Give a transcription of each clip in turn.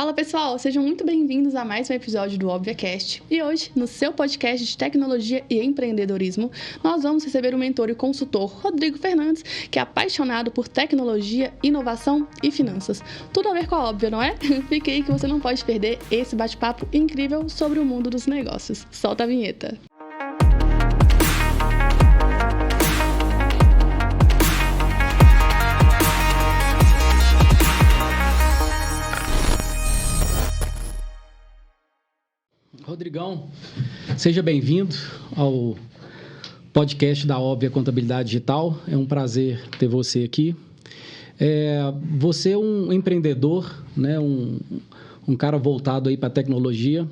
Fala pessoal, sejam muito bem-vindos a mais um episódio do ObviaCast. E hoje, no seu podcast de tecnologia e empreendedorismo, nós vamos receber o mentor e consultor Rodrigo Fernandes, que é apaixonado por tecnologia, inovação e finanças. Tudo a ver com a Óbvia, não é? Fique aí que você não pode perder esse bate-papo incrível sobre o mundo dos negócios. Solta a vinheta. Rodrigão, seja bem-vindo ao podcast da Óbvia Contabilidade Digital. É um prazer ter você aqui. Você é um empreendedor, né? Um cara voltado aí para a tecnologia.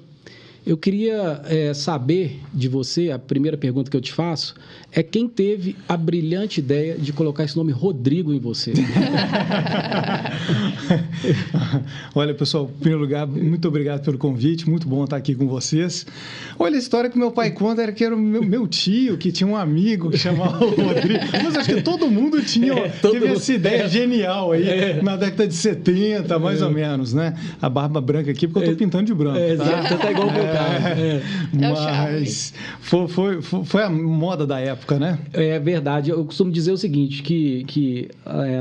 Eu queria saber de você, a primeira pergunta que eu te faço, é quem teve a brilhante ideia de colocar esse nome Rodrigo em você? Olha, pessoal, em primeiro lugar, muito obrigado pelo convite, muito bom estar aqui com vocês. Olha, a história que meu pai conta era que era o meu tio, que tinha um amigo que chamava Rodrigo. Mas acho que todo mundo teve essa ideia genial aí, na década de 70, mais ou menos, né? A barba branca aqui, porque eu estou pintando de branco. Exato, você tá igual o meu cara. Mas foi a moda da época, né? É verdade. Eu costumo dizer o seguinte, que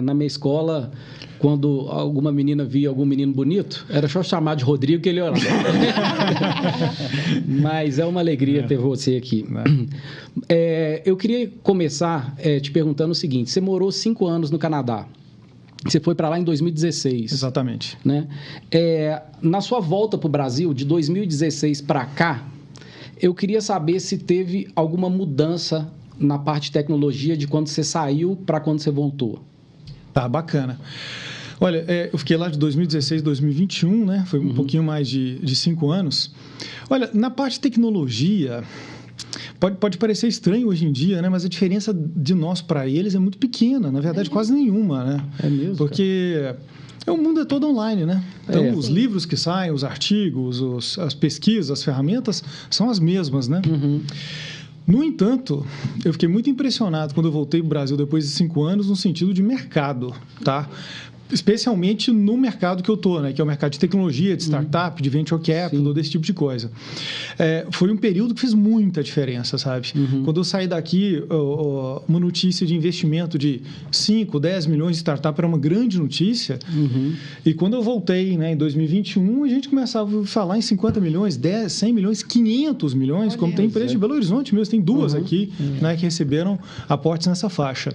na minha escola, quando alguma menina via algum menino bonito, era só chamar de Rodrigo que ele olhava. Mas é uma alegria ter você aqui. Eu queria começar te perguntando o seguinte, você morou 5 anos no Canadá. Você foi para lá em 2016. Exatamente. Né? Na sua volta para o Brasil, de 2016 para cá, eu queria saber se teve alguma mudança na parte de tecnologia de quando você saiu para quando você voltou. Tá, bacana. Olha, eu fiquei lá de 2016 a 2021, né? Foi um pouquinho mais de 5 anos. Olha, na parte de tecnologia... Pode parecer estranho hoje em dia, né? Mas a diferença de nós para eles é muito pequena, na verdade, quase nenhuma, né? É mesmo? Porque o mundo é todo online, né? Então, os livros que saem, os artigos, as pesquisas, as ferramentas são as mesmas, né? No entanto, eu fiquei muito impressionado quando eu voltei para o Brasil depois de 5 anos no sentido de mercado, tá? Especialmente no mercado que eu estou, né? Que é o mercado de tecnologia, de startup, de venture capital, desse tipo de coisa. Foi um período que fez muita diferença, sabe? Quando eu saí daqui, uma notícia de investimento de 5, 10 milhões de startup era uma grande notícia. E quando eu voltei, né, em 2021, a gente começava a falar em 50 milhões, 10, 100 milhões, 500 milhões, como tem empresa de Belo Horizonte mesmo, tem 2 aqui, né, que receberam aportes nessa faixa.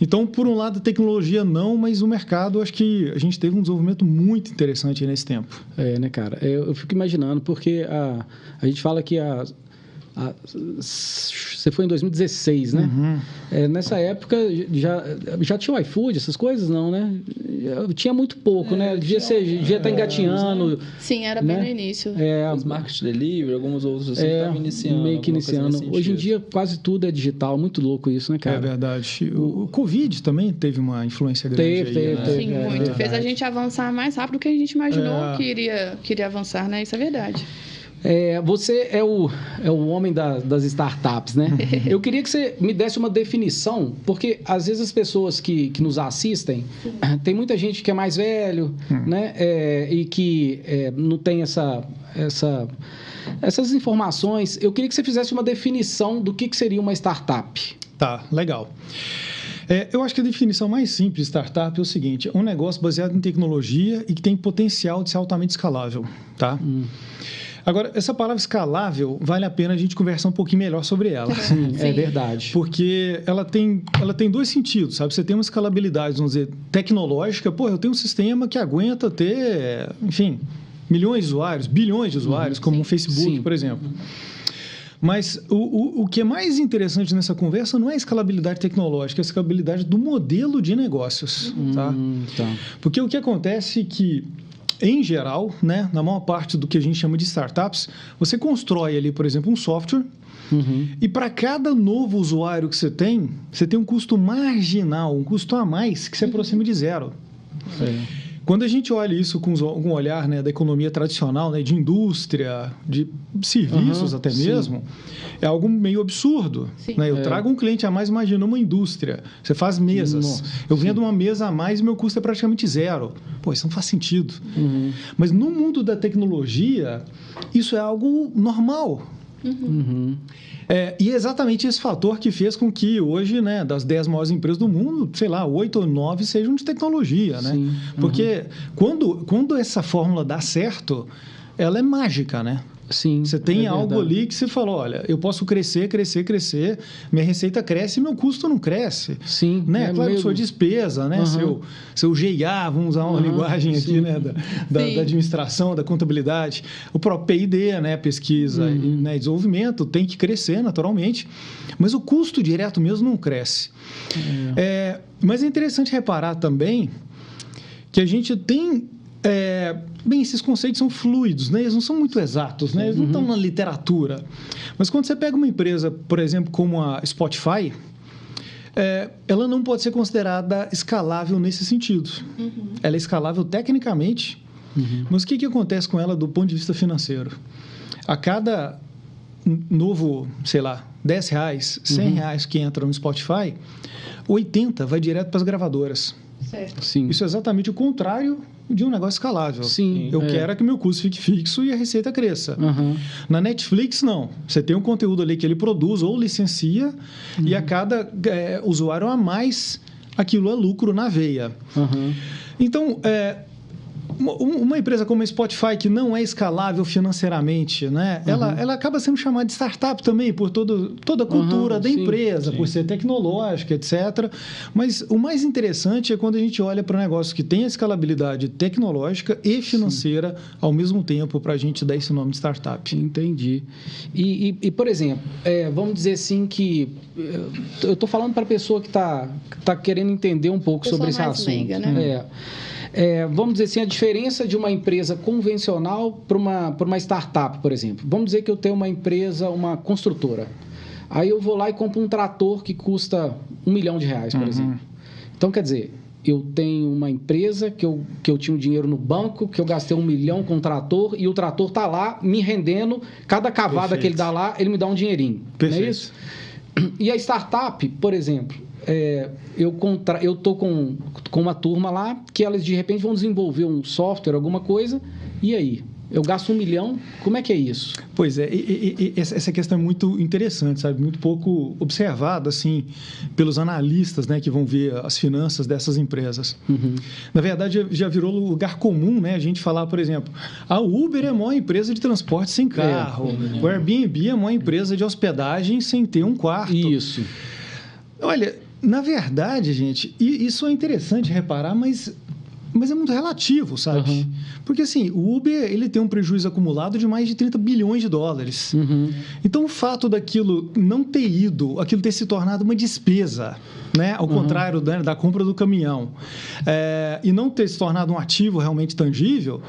Então, por um lado, a tecnologia não, mas o mercado, acho que a gente teve um desenvolvimento muito interessante nesse tempo. Né, cara? Eu fico imaginando, porque a gente fala que você foi em 2016, né? Nessa época já tinha o iFood, essas coisas, não, né? Tinha muito pouco, né? Devia estar engatinhando. Sim, era bem no início. Os market delivery, alguns outros assim, estavam iniciando. Meio que iniciando. Hoje em dia, quase tudo é digital. Muito louco isso, né, cara? É verdade. O Covid também teve uma influência grande. Teve. Sim, muito. Fez a gente avançar mais rápido do que a gente imaginou que iria avançar, né? Isso é verdade. Você é o homem das startups, né? Eu queria que você me desse uma definição, porque às vezes as pessoas que nos assistem, tem muita gente que é mais velho, né? E que não tem essas informações. Eu queria que você fizesse uma definição do que seria uma startup. Tá, legal. Eu acho que a definição mais simples de startup é o seguinte: é um negócio baseado em tecnologia e que tem potencial de ser altamente escalável, tá? Agora, essa palavra escalável, vale a pena a gente conversar um pouquinho melhor sobre ela. Sim. É verdade. Porque ela tem 2 sentidos, sabe? Você tem uma escalabilidade, vamos dizer, tecnológica. Eu tenho um sistema que aguenta ter, enfim, milhões de usuários, bilhões de usuários, como um Facebook, por exemplo. Mas o que é mais interessante nessa conversa não é a escalabilidade tecnológica, é a escalabilidade do modelo de negócios, tá? Porque o que acontece é que, em geral, né, na maior parte do que a gente chama de startups, você constrói ali, por exemplo, um software e para cada novo usuário que você tem um custo marginal, um custo a mais que se aproxima de zero. Quando a gente olha isso com um olhar, né, da economia tradicional, né, de indústria, de serviços até mesmo, é algo meio absurdo. Né? Eu trago um cliente a mais, imagina, uma indústria. Você faz mesas. Eu vendo uma mesa a mais e meu custo é praticamente zero. Pô, isso não faz sentido. Mas no mundo da tecnologia, isso é algo normal. E é exatamente esse fator que fez com que hoje, né, das 10 maiores empresas do mundo, sei lá, 8 ou 9 sejam de tecnologia, né? Porque quando essa fórmula dá certo, ela é mágica, né? Sim, você tem algo ali que você falou, olha, eu posso crescer, minha receita cresce e meu custo não cresce. Sim. Né? Claro que sua despesa, né? Seu GIA, vamos usar uma linguagem aqui, né? Da administração, da contabilidade, o próprio P&D, né? Pesquisa e, né? Desenvolvimento, tem que crescer naturalmente, mas o custo direto mesmo não cresce. Mas é interessante reparar também que a gente tem... bem, esses conceitos são fluidos, né? Eles não são muito exatos, né? Eles não estão na literatura. Mas quando você pega uma empresa, por exemplo, como a Spotify, ela não pode ser considerada escalável nesse sentido. Ela é escalável tecnicamente, mas o que acontece com ela do ponto de vista financeiro? A cada novo, sei lá, R$10, R$100 que entra no Spotify, 80 vai direto para as gravadoras. Certo. Sim. Isso é exatamente o contrário de um negócio escalável. Sim, eu quero que meu custo fique fixo e a receita cresça. Na Netflix, não. Você tem um conteúdo ali que ele produz ou licencia e a cada usuário a mais, aquilo é lucro na veia. Então, uma empresa como a Spotify, que não é escalável financeiramente, né? Ela acaba sendo chamada de startup também, por toda a cultura da empresa, por ser tecnológica, etc. Mas o mais interessante é quando a gente olha para um negócio que tem a escalabilidade tecnológica e financeira ao mesmo tempo, para a gente dar esse nome de startup. Entendi. E por exemplo, vamos dizer assim que... Eu estou falando para a pessoa que está querendo entender um pouco sobre esse assunto. Leiga, né? Vamos dizer assim, a diferença de uma empresa convencional para uma startup, por exemplo. Vamos dizer que eu tenho uma empresa, uma construtora. Aí eu vou lá e compro um trator que custa R$1 milhão, por exemplo. Então, quer dizer, eu tenho uma empresa que eu tinha um dinheiro no banco, que eu gastei R$1 milhão com o trator e o trator está lá me rendendo. Cada cavada que ele dá lá, ele me dá um dinheirinho. Perfeito. Não é isso? E a startup, por exemplo... eu estou com uma turma lá que elas de repente vão desenvolver um software, alguma coisa, e aí? Eu gasto R$1 milhão, como é que é isso? Pois é, essa questão é muito interessante, sabe? Muito pouco observada, assim, pelos analistas, né, que vão ver as finanças dessas empresas. Na verdade, já virou lugar comum, né, a gente falar, por exemplo, a Uber é a maior empresa de transporte sem carro, o Airbnb é a maior empresa de hospedagem sem ter um quarto. Isso. Olha, na verdade, gente, isso é interessante reparar, mas é muito relativo, sabe? Porque, assim, o Uber, ele tem um prejuízo acumulado de mais de $30 bilhões. Então, o fato daquilo não ter ido, aquilo ter se tornado uma despesa, né? Ao contrário da compra do caminhão, e não ter se tornado um ativo realmente tangível...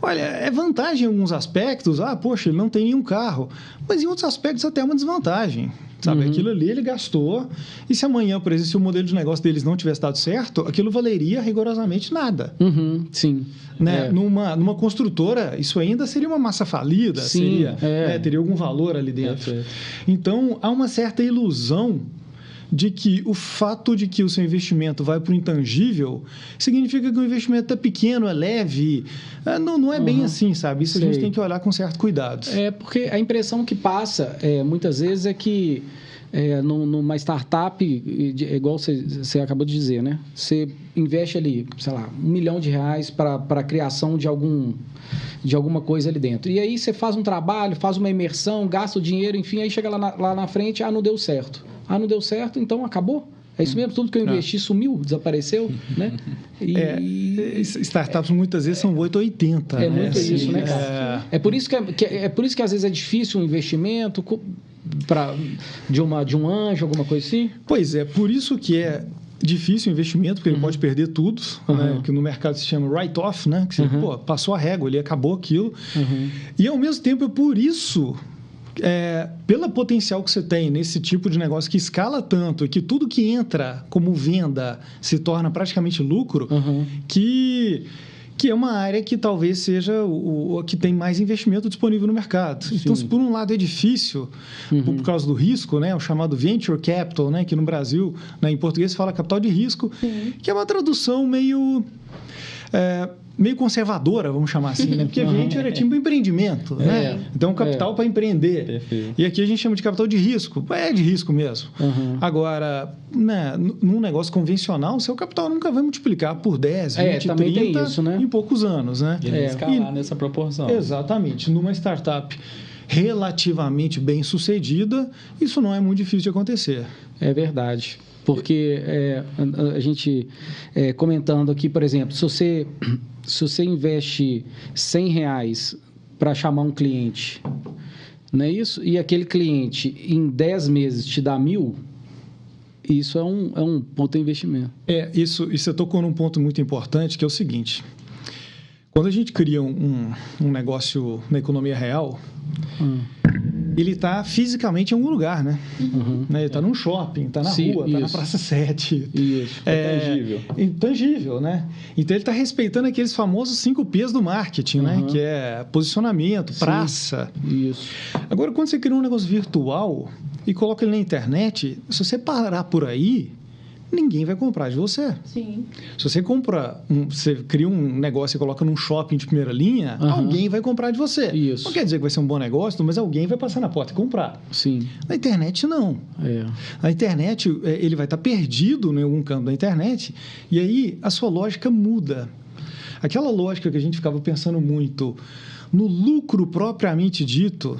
Olha, é vantagem em alguns aspectos. Poxa, ele não tem nenhum carro. Mas em outros aspectos até é uma desvantagem. Sabe? Aquilo ali ele gastou. E se amanhã, por exemplo, se o modelo de negócio deles não tivesse dado certo, aquilo valeria rigorosamente nada. Sim. Né? Numa construtora, isso ainda seria uma massa falida. Sim, teria algum valor ali dentro. Então, há uma certa ilusão de que o fato de que o seu investimento vai para o intangível significa que o investimento é pequeno, é leve. Não é bem assim, sabe? Isso a gente tem que olhar com certo cuidado. Porque a impressão que passa, muitas vezes, é que numa startup, igual você acabou de dizer, né? Você investe ali, sei lá, R$1 milhão para a criação de alguma coisa ali dentro. E aí você faz um trabalho, faz uma imersão, gasta o dinheiro, enfim, aí chega lá na frente, não deu certo. Não deu certo, então acabou. É isso mesmo, tudo que eu investi sumiu, desapareceu, né? Startups muitas vezes são 8 ou 80. É muito isso, né, cara? É por isso que às vezes é difícil um investimento de um anjo, alguma coisa assim? Pois é, por isso que é difícil o investimento, porque ele pode perder tudo, né? Que no mercado se chama write-off, né? Que você passou a régua, ele acabou aquilo. E ao mesmo tempo é por isso pela potencial que você tem nesse tipo de negócio que escala tanto e que tudo que entra como venda se torna praticamente lucro, que é uma área que talvez seja o que tem mais investimento disponível no mercado. Sim. Então, se por um lado é difícil, por causa do risco, né, o chamado venture capital, né, que no Brasil, né, em português se fala capital de risco, que é uma tradução meio conservadora, vamos chamar assim, né? Porque venture é tipo empreendimento, né? Então, capital para empreender. Perfeito. E aqui a gente chama de capital de risco. É de risco mesmo. Agora, né, num negócio convencional, seu capital nunca vai multiplicar por 10, 20, 30 isso, né? Em poucos anos, né? Escalar nessa proporção. Exatamente. Numa startup relativamente bem sucedida, isso não é muito difícil de acontecer. É verdade. Porque a gente, comentando aqui, por exemplo, se você investe R$100 para chamar um cliente, não é isso? E aquele cliente, em 10 meses, te dá 1.000, isso é um puta investimento. Isso você tocou num ponto muito importante, que é o seguinte. Quando a gente cria um negócio na economia real, ele está fisicamente em algum lugar, né? Ele está num shopping, está na rua, está na Praça 7. Isso, tangível. Intangível, né? Então, ele está respeitando aqueles famosos 5 P's do marketing, né? Que é posicionamento, praça. Isso. Agora, quando você cria um negócio virtual e coloca ele na internet, se você parar por aí, ninguém vai comprar de você. Sim. Se você você cria um negócio e coloca num shopping de primeira linha, alguém vai comprar de você. Isso. Não quer dizer que vai ser um bom negócio, mas alguém vai passar na porta e comprar. Sim. Na internet, não. Na internet, ele vai estar perdido em algum campo da internet e aí a sua lógica muda. Aquela lógica que a gente ficava pensando muito no lucro propriamente dito,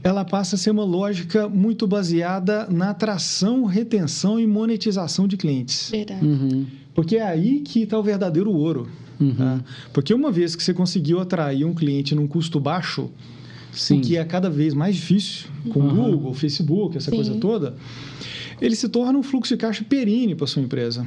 ela passa a ser uma lógica muito baseada na atração, retenção e monetização de clientes. Verdade. Porque é aí que está o verdadeiro ouro. Tá? Porque uma vez que você conseguiu atrair um cliente num custo baixo, o que é cada vez mais difícil, com Google, Facebook, essa coisa toda, ele se torna um fluxo de caixa perene para a sua empresa.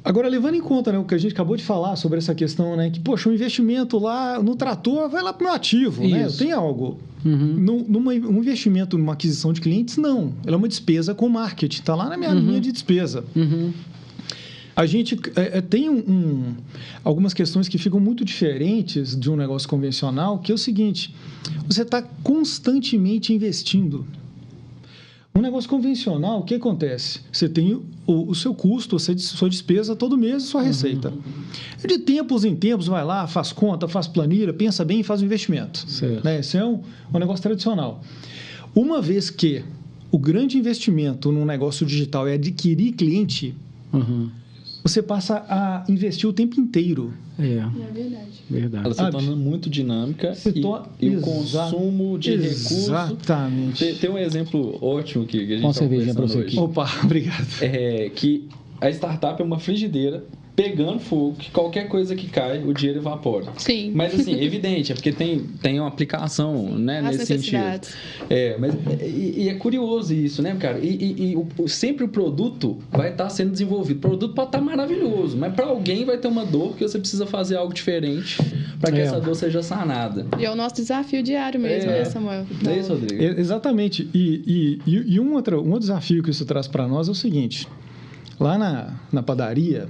Agora, levando em conta, né, o que a gente acabou de falar sobre essa questão, né, que, poxa, um investimento lá no trator vai lá para o meu ativo, né? Eu tenho algo. Um investimento numa aquisição de clientes, não. Ela é uma despesa com marketing, está lá na minha linha de despesa. A gente tem algumas questões que ficam muito diferentes de um negócio convencional, que é o seguinte, você está constantemente investindo. Um negócio convencional, o que acontece? Você tem o seu custo, sua despesa todo mês e sua receita. De tempos em tempos, vai lá, faz conta, faz planilha, pensa bem e faz um investimento. Né? Esse é um negócio tradicional. Uma vez que o grande investimento num negócio digital é adquirir cliente, você passa a investir o tempo inteiro. É verdade. Ela se torna muito dinâmica e o consumo de recursos... Exatamente. Tem um exemplo ótimo que a gente está conversando hoje. Opa, obrigado. Que a startup é uma frigideira pegando fogo, que qualquer coisa que cai, o dinheiro evapora. Sim. Mas, assim, evidente, é porque tem uma aplicação, né, nesse sentido. E é curioso isso, né, cara? Sempre o produto vai estar sendo desenvolvido. O produto pode estar maravilhoso, mas para alguém vai ter uma dor que você precisa fazer algo diferente para que essa dor seja sanada. E é o nosso desafio diário mesmo, né, Samuel? É isso, Rodrigo. Exatamente. E um outro desafio que isso traz para nós é o seguinte. Lá na padaria...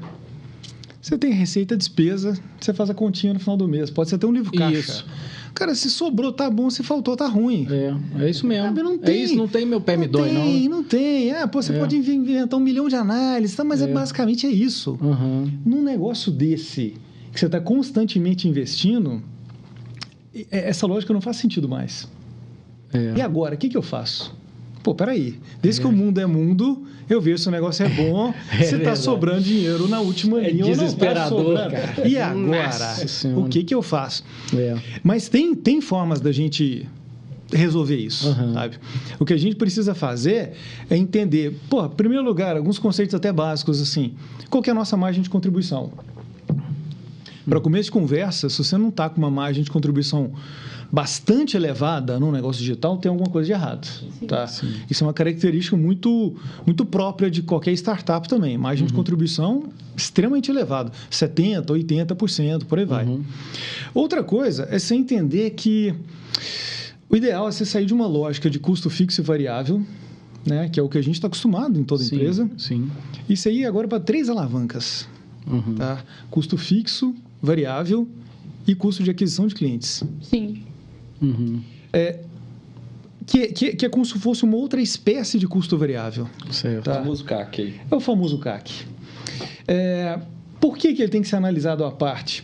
Você tem receita, despesa, você faz a continha no final do mês. Pode ser até um livro caixa. Isso. Cara, se sobrou, tá bom. Se faltou, tá ruim. É isso mesmo. Não tem. É isso, não tem meu pé me dói, não. Não tem. Você pode inventar 1 milhão de análises, tá? Mas basicamente é isso. Num negócio desse, que você está constantemente investindo, essa lógica não faz sentido mais. E agora, o que eu faço? Pô, peraí. Desde que o mundo é mundo, eu vejo se o negócio é bom, se está sobrando dinheiro na última linha ou não tá sobrando. Cara. E agora, o que eu faço? Mas tem formas da gente resolver isso, sabe? O que a gente precisa fazer é entender, em primeiro lugar, alguns conceitos até básicos, assim, qual que é a nossa margem de contribuição? Para começo de conversa, se você não está com uma margem de contribuição bastante elevada no negócio digital, tem alguma coisa de errado. Tá? Isso é uma característica muito, muito própria de qualquer startup também. Margem de contribuição extremamente elevada, 70%, 80%, por aí vai. Outra coisa é você entender que o ideal é você sair de uma lógica de custo fixo e variável, né, que é o que a gente está acostumado em toda empresa. E você ir agora para 3 alavancas. Tá? Custo fixo, variável e custo de aquisição de clientes. Que é como se fosse uma outra espécie de custo variável. Certo. Tá? O famoso CAC. É o famoso CAC. Por que ele tem que ser analisado à parte?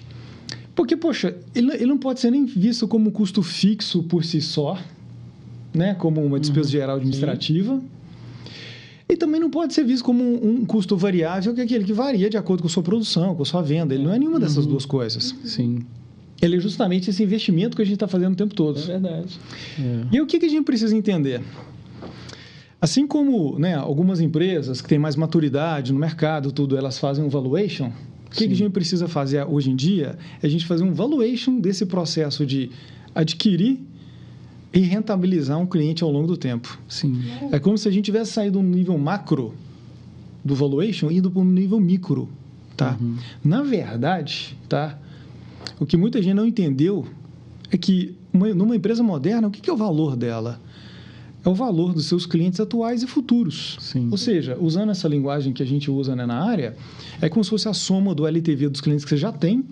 Porque, poxa, ele não pode ser nem visto como um custo fixo por si só, né? Como uma despesa geral administrativa. E também não pode ser visto como um custo variável, que é aquele que varia de acordo com a sua produção, com a sua venda. Ele não é nenhuma dessas duas coisas. Ele é justamente esse investimento que a gente está fazendo o tempo todo. É verdade. E o que a gente precisa entender? Assim como, né, algumas empresas que têm mais maturidade no mercado, tudo, elas fazem um valuation, o que a gente precisa fazer hoje em dia é a gente fazer um valuation desse processo de adquirir e rentabilizar um cliente ao longo do tempo. É como se a gente tivesse saído do nível macro do valuation e indo para um nível micro. Tá? Na verdade, tá? O que muita gente não entendeu é que numa empresa moderna, o que é o valor dela? É o valor dos seus clientes atuais e futuros. Ou seja, usando essa linguagem que a gente usa, né, na área, é como se fosse a soma do LTV dos clientes que você já tem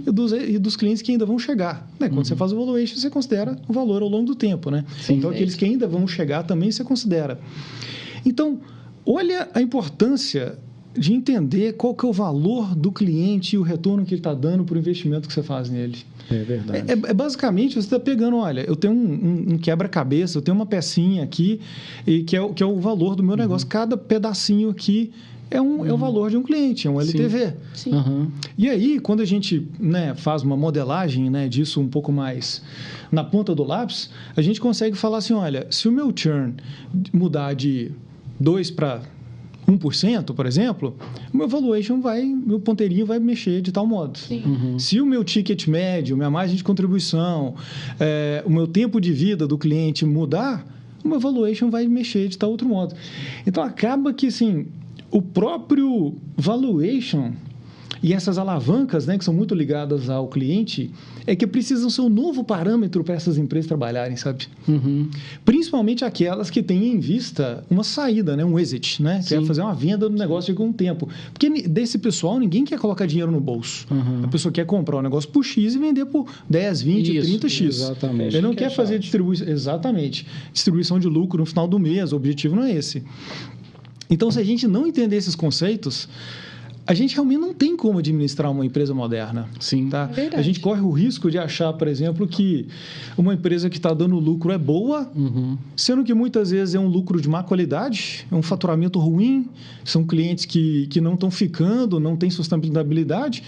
e dos clientes que ainda vão chegar. Né? Quando você faz o valuation, você considera o valor ao longo do tempo. Né? Então, aqueles que ainda vão chegar também você considera. Então, olha a importância de entender qual que é o valor do cliente e o retorno que ele está dando para o investimento que você faz nele. É verdade. Basicamente, você está pegando, olha, eu tenho um quebra-cabeça, eu tenho uma pecinha aqui, e que é o valor do meu negócio. Cada pedacinho aqui é o valor de um cliente, é um LTV. E aí, quando a gente, né, faz uma modelagem, né, disso um pouco mais na ponta do lápis, a gente consegue falar assim, olha, se o meu churn mudar de 2 para 1%, por exemplo, o meu valuation meu ponteirinho vai mexer de tal modo. Se o meu ticket médio, minha margem de contribuição, o meu tempo de vida do cliente mudar, o meu valuation vai mexer de tal outro modo. Então, acaba que, assim, o próprio valuation e essas alavancas, né, que são muito ligadas ao cliente, é que precisam ser um novo parâmetro para essas empresas trabalharem, sabe? Principalmente aquelas que têm em vista uma saída, né, um exit, né? Que é fazer uma venda do negócio de algum tempo. Porque desse pessoal, ninguém quer colocar dinheiro no bolso. A pessoa quer comprar um negócio por X e vender por 10, 20, 30 X. Exatamente. Ele não quer fazer distribuição de lucro no final do mês. O objetivo não é esse. Então, se a gente não entender esses conceitos, a gente realmente não tem como administrar uma empresa moderna. Tá? A gente corre o risco de achar, por exemplo, que uma empresa que está dando lucro é boa, sendo que muitas vezes é um lucro de má qualidade, é um faturamento ruim, são clientes que não estão ficando, não tem sustentabilidade,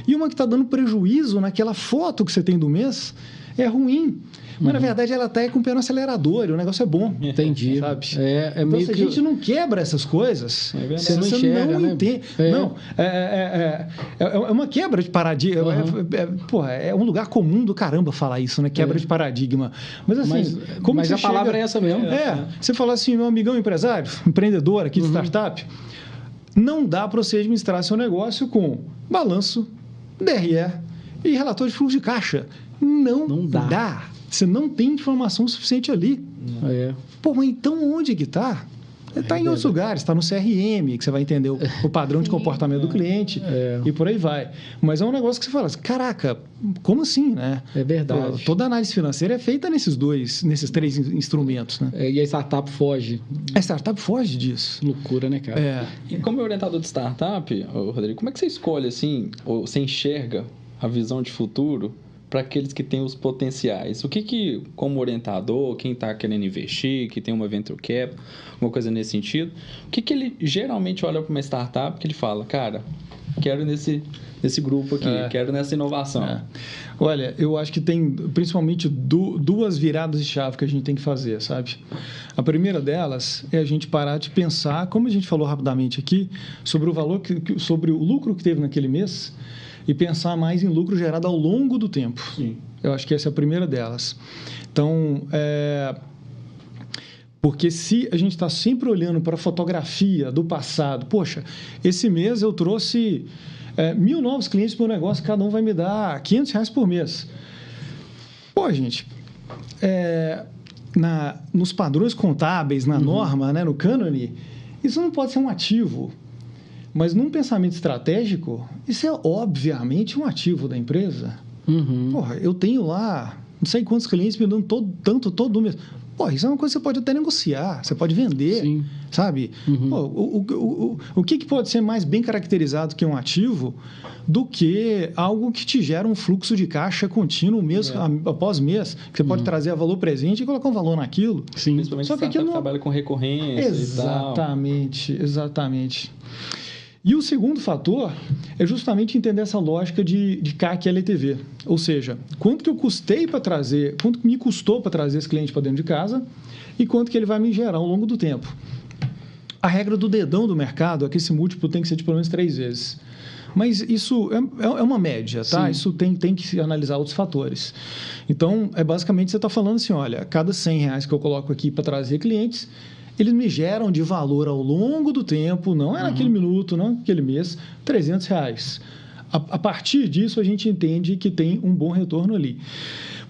e uma que está dando prejuízo naquela foto que você tem do mês é ruim. Mas, na verdade, ela está com o pé no acelerador e o negócio é bom. Entendi. Sabe? Então, meio se a gente não quebra essas coisas, você não enxerga, não entende. Não, é uma quebra de paradigma. É um lugar comum do caramba falar isso, né? Quebra de paradigma. Mas, assim, a palavra é essa mesmo. Você fala assim, meu amigão empresário, empreendedor aqui de startup, não dá para você administrar seu negócio com balanço, DRE e relatório de fluxo de caixa. Não dá. Você não tem informação suficiente ali. Pô, mas então onde que está? Está em outros lugares, está no CRM, que você vai entender o padrão de comportamento do cliente e por aí vai. Mas é um negócio que você fala assim, caraca, como assim, né? É verdade. Pô, toda análise financeira é feita nesses 3 instrumentos, né? E a startup foge. A startup foge disso. Loucura, né, cara? E como orientador de startup, Rodrigo, como é que você escolhe, assim, ou você enxerga a visão de futuro para aqueles que têm os potenciais? O que como orientador, quem está querendo investir, que tem uma venture cap, uma coisa nesse sentido, o que ele geralmente olha para uma startup que ele fala, cara, quero nesse grupo aqui, quero nessa inovação? Olha, eu acho que tem principalmente 2 viradas de chave que a gente tem que fazer, sabe? A primeira delas é a gente parar de pensar, como a gente falou rapidamente aqui, sobre o valor, sobre o lucro que teve naquele mês, e pensar mais em lucro gerado ao longo do tempo. Sim. Eu acho que essa é a primeira delas. Então, porque se a gente está sempre olhando para a fotografia do passado, poxa, esse mês eu trouxe 1.000 novos clientes para o negócio, cada um vai me dar R$500 por mês. Pô, gente, nos padrões contábeis, na norma, né, no cânone, isso não pode ser um ativo. Mas num pensamento estratégico, isso é obviamente um ativo da empresa. Porra, eu tenho lá não sei quantos clientes me dando tanto todo mês. Pô, isso é uma coisa que você pode até negociar, você pode vender, sim, sabe? Pô, o que pode ser mais bem caracterizado que um ativo do que algo que te gera um fluxo de caixa contínuo mês após mês, que você pode trazer a valor presente e colocar um valor naquilo. Sim. Principalmente se você trabalha com recorrência. Exatamente, exatamente. E o segundo fator é justamente entender essa lógica de CAC e LTV. Ou seja, quanto que eu custei para trazer, quanto que me custou para trazer esse cliente para dentro de casa e quanto que ele vai me gerar ao longo do tempo. A regra do dedão do mercado é que esse múltiplo tem que ser de pelo menos 3 vezes. Mas isso é uma média, tá? Sim. Isso tem que analisar outros fatores. Então, basicamente você está falando assim, olha, cada R$100 que eu coloco aqui para trazer clientes, eles me geram de valor ao longo do tempo, não é naquele minuto, não é naquele mês, R$300. A partir disso, a gente entende que tem um bom retorno ali.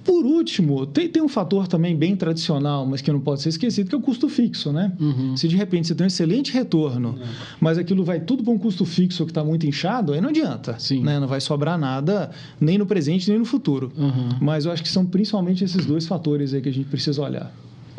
Por último, tem um fator também bem tradicional, mas que não pode ser esquecido, que é o custo fixo, né? Se de repente você tem um excelente retorno, mas aquilo vai tudo para um custo fixo que está muito inchado, aí não adianta. Né? Não vai sobrar nada, nem no presente, nem no futuro. Mas eu acho que são principalmente esses dois fatores aí que a gente precisa olhar.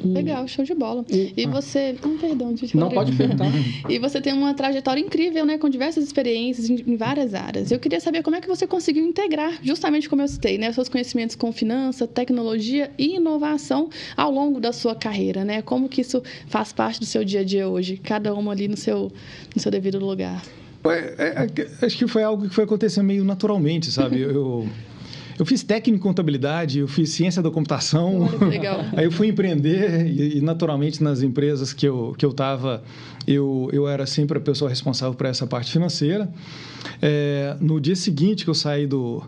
Legal, show de bola. E você... perdão, gente. Não, pode perguntar. E você tem uma trajetória incrível, né? Com diversas experiências em várias áreas. Eu queria saber como é que você conseguiu integrar, justamente como eu citei, né? Seus conhecimentos com finança, tecnologia e inovação ao longo da sua carreira, né? Como que isso faz parte do seu dia a dia hoje? Cada uma ali no seu devido lugar. Acho que foi algo que foi acontecendo meio naturalmente, sabe? Eu fiz técnico em contabilidade, eu fiz ciência da computação. Olha, que legal. Aí eu fui empreender e naturalmente, nas empresas que eu estava, eu era sempre a pessoa responsável por essa parte financeira. No dia seguinte que eu saí do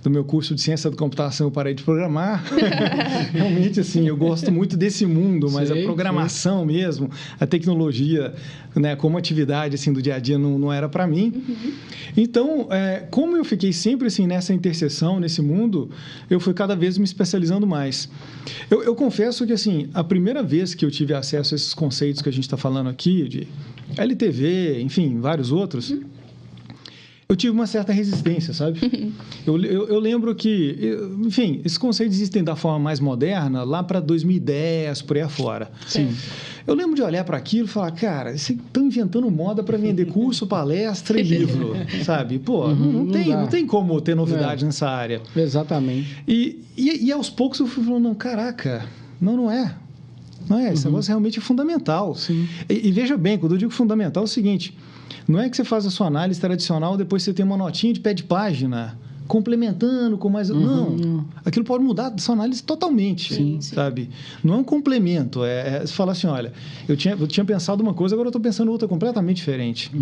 meu curso de ciência da computação, eu parei de programar. Realmente, assim, eu gosto muito desse mundo, mas a programação mesmo, a tecnologia, né, como atividade assim, do dia a dia não era para mim. Então, como eu fiquei sempre assim, nessa interseção, nesse mundo, eu fui cada vez me especializando mais. Eu confesso que assim, a primeira vez que eu tive acesso a esses conceitos que a gente está falando aqui, de LTV, enfim, vários outros... eu tive uma certa resistência, sabe? Eu lembro que, enfim, esses conceitos existem da forma mais moderna lá para 2010, por aí afora. Sim. Eu lembro de olhar para aquilo e falar, cara, vocês estão inventando moda para vender curso, palestra e livro, sabe? Pô, não tem como ter novidade nessa área. Exatamente. E aos poucos eu fui falando, não, caraca, não é. Não é, esse negócio realmente é fundamental. Sim. E veja bem, quando eu digo fundamental é o seguinte, não é que você faz a sua análise tradicional e depois você tem uma notinha de pé de página, complementando com mais... Não, aquilo pode mudar a sua análise totalmente, sabe? Não é um complemento, você fala assim, olha, eu tinha pensado uma coisa, agora eu estou pensando outra completamente diferente.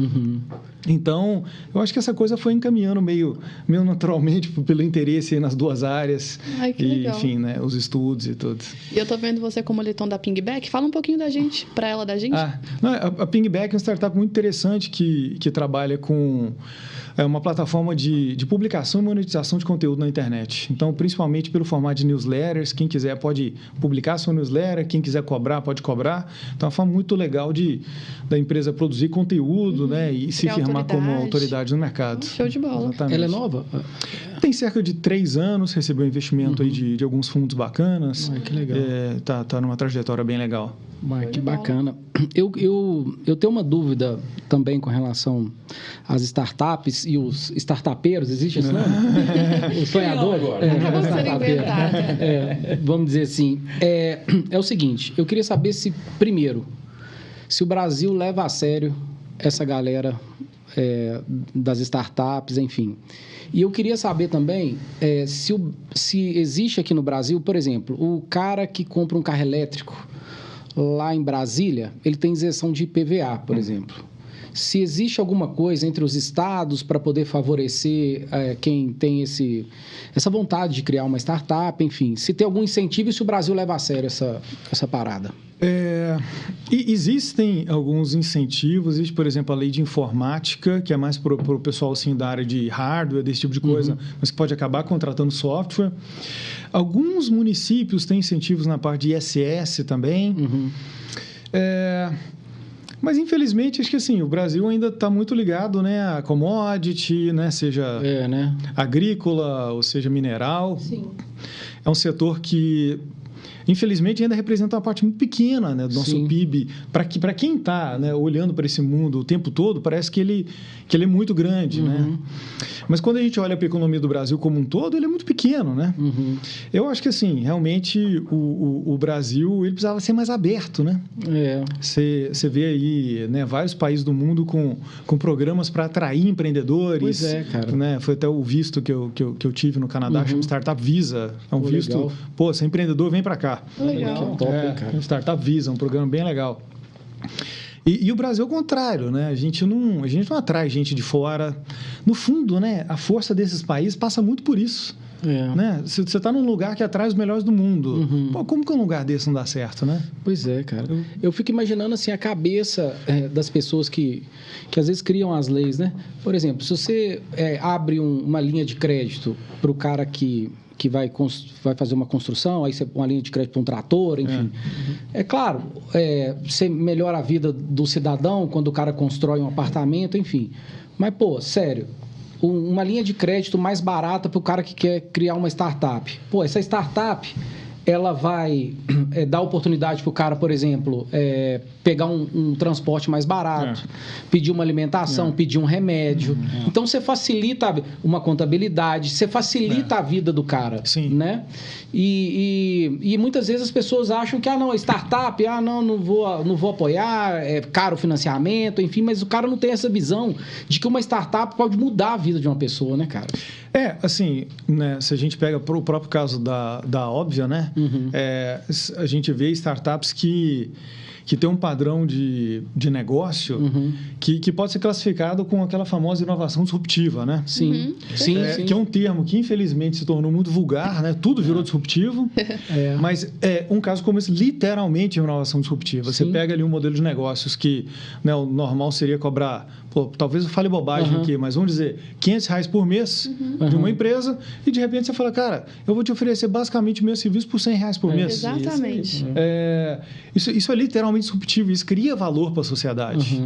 Então, eu acho que essa coisa foi encaminhando meio naturalmente pelo interesse nas duas áreas. Ai, que legal. Enfim, né, os estudos e tudo. E eu estou vendo você como Liton da Pingback. Fala um pouquinho da gente, para ela da gente. A Pingback é uma startup muito interessante que trabalha com... uma plataforma de publicação e monetização de conteúdo na internet. Então, principalmente pelo formato de newsletters, quem quiser pode publicar sua newsletter, quem quiser cobrar, pode cobrar. Então, é uma forma muito legal da empresa produzir conteúdo, né, e se firmar como autoridade no mercado. Show de bola. Exatamente. Ela é nova? Tem cerca de 3 anos, recebeu investimento aí de alguns fundos bacanas. Que legal. Tá numa trajetória bem legal. Que bacana. Eu tenho uma dúvida também com relação às startups e os startupeiros, existe esse nome? O sonhador? Acabou de ser inventado. Vamos dizer assim. É o seguinte, eu queria saber se, primeiro, se o Brasil leva a sério essa galera das startups, enfim. E eu queria saber também se existe aqui no Brasil, por exemplo, o cara que compra um carro elétrico lá em Brasília, ele tem isenção de IPVA, por exemplo. se existe alguma coisa entre os estados para poder favorecer quem tem essa vontade de criar uma startup, enfim, se tem algum incentivo e se o Brasil leva a sério essa parada. Existem alguns incentivos, existe, por exemplo, a lei de informática, que é mais para o pessoal assim, da área de hardware, desse tipo de coisa, mas que pode acabar contratando software. Alguns municípios têm incentivos na parte de ISS também. Mas, infelizmente, acho que assim, o Brasil ainda está muito ligado, né, a commodity, né, seja agrícola ou seja mineral. Sim. É um setor que, infelizmente, ainda representa uma parte muito pequena, né, do nosso PIB. Para quem está, né, olhando para esse mundo o tempo todo, parece que ele é muito grande. Né? Mas quando a gente olha para a economia do Brasil como um todo, ele é muito pequeno. Né? Eu acho que, assim, realmente o Brasil ele precisava ser mais aberto. Né? Você vê aí, né, vários países do mundo com programas para atrair empreendedores. Pois é, cara. Né? Foi até o visto que eu tive no Canadá, chama Startup Visa. É um visto... Legal. Pô, você é empreendedor, vem para cá. Legal. Top, hein, cara? Startup Visa, um programa bem legal. E o Brasil é o contrário, né? A gente não atrai gente de fora. No fundo, né, a força desses países passa muito por isso. Né? Você está num lugar que atrai os melhores do mundo. Pô, como que um lugar desse não dá certo, né? Pois é, cara. Eu fico imaginando assim, a cabeça das pessoas que às vezes criam as leis, né? Por exemplo, se você abre uma linha de crédito para o cara que vai fazer uma construção, aí você põe uma linha de crédito para um trator, enfim. É claro, você melhora a vida do cidadão quando o cara constrói um apartamento, enfim. Mas, pô, sério, uma linha de crédito mais barata para o cara que quer criar uma startup. Pô, essa startup, ela vai dar oportunidade para o cara, por exemplo, pegar um transporte mais barato, pedir uma alimentação, pedir um remédio. Então, você facilita uma contabilidade, você facilita a vida do cara. Sim. Né? E muitas vezes as pessoas acham que, não, startup, não vou apoiar, é caro o financiamento, enfim, mas o cara não tem essa visão de que uma startup pode mudar a vida de uma pessoa, né, cara? Assim, né, se a gente pega o próprio caso da Óbvia, né? A gente vê startups que tem um padrão de negócio que pode ser classificado com aquela famosa inovação disruptiva, né? Sim. Que é um termo que, infelizmente, se tornou muito vulgar, né? Tudo virou disruptivo. Mas um caso como esse, literalmente, é uma inovação disruptiva. Você pega ali um modelo de negócios que, né, o normal seria cobrar, talvez eu fale bobagem aqui, mas vamos dizer, R$500 por mês de uma empresa e, de repente, você fala, cara, eu vou te oferecer basicamente o meu serviço por R$100 por mês. Exatamente. Isso é literalmente disruptivo, isso cria valor para a sociedade.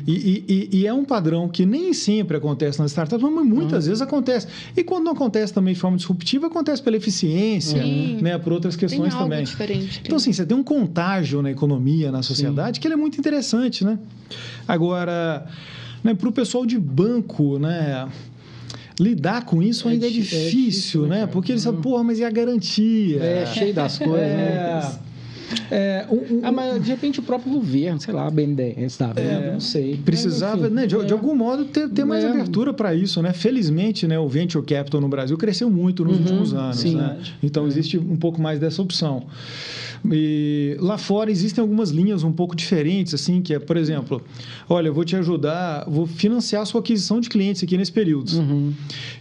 E é um padrão que nem sempre acontece nas startups, mas muitas vezes acontece. E quando não acontece também de forma disruptiva, acontece pela eficiência, né, por outras questões tem também. Diferente. Então, assim, você tem um contágio na economia, na sociedade, que ele é muito interessante, né? Agora, né, para o pessoal de banco, né, lidar com isso ainda é difícil, né? Porque eles falam, porra, mas e a garantia? Cheio das coisas, né? Mas de repente o próprio governo, sei lá, BNDES, não sei. Precisava, né, de algum modo, ter mais abertura para isso, né? Felizmente, né, o Venture Capital no Brasil cresceu muito nos últimos anos, né? Então, existe um pouco mais dessa opção. E lá fora existem algumas linhas um pouco diferentes, assim, que é, por exemplo, olha, eu vou te ajudar, vou financiar a sua aquisição de clientes aqui nesse período.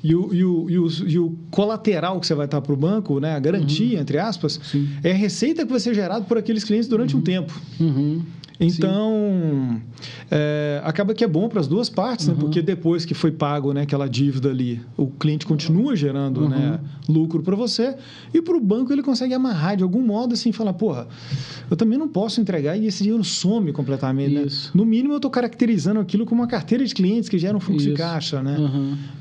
E o colateral que você vai estar para o banco, né, a garantia, entre aspas, é a receita que vai ser gerada por aqueles clientes durante um tempo. Então, acaba que é bom para as duas partes, né? Porque depois que foi pago, né, aquela dívida ali, o cliente continua gerando né, lucro para você e para o banco ele consegue amarrar de algum modo assim, falar, porra, eu também não posso entregar e esse dinheiro some completamente. Né? No mínimo, eu estou caracterizando aquilo como uma carteira de clientes que gera um fluxo de caixa. Né?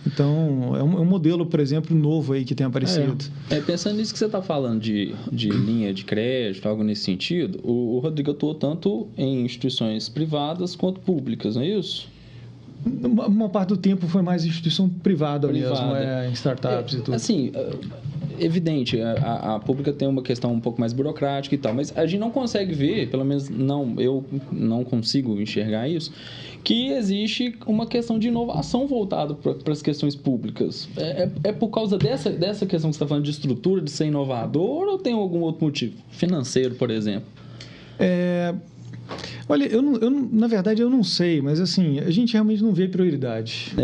Então, é um modelo, por exemplo, novo aí que tem aparecido. Pensando nisso que você está falando de linha de crédito, algo nesse sentido, o Rodrigo atuou tanto em instituições privadas quanto públicas, não é isso? Uma parte do tempo foi mais instituição privada. Mesmo, em startups e tudo. Assim, evidente, a pública tem uma questão um pouco mais burocrática e tal, mas a gente não consegue ver, pelo menos eu não consigo enxergar isso, que existe uma questão de inovação voltada para as questões públicas. É por causa dessa questão que você está falando de estrutura, de ser inovador, ou tem algum outro motivo? Financeiro, por exemplo? Olha, na verdade, eu não sei, mas assim, a gente realmente não vê prioridade.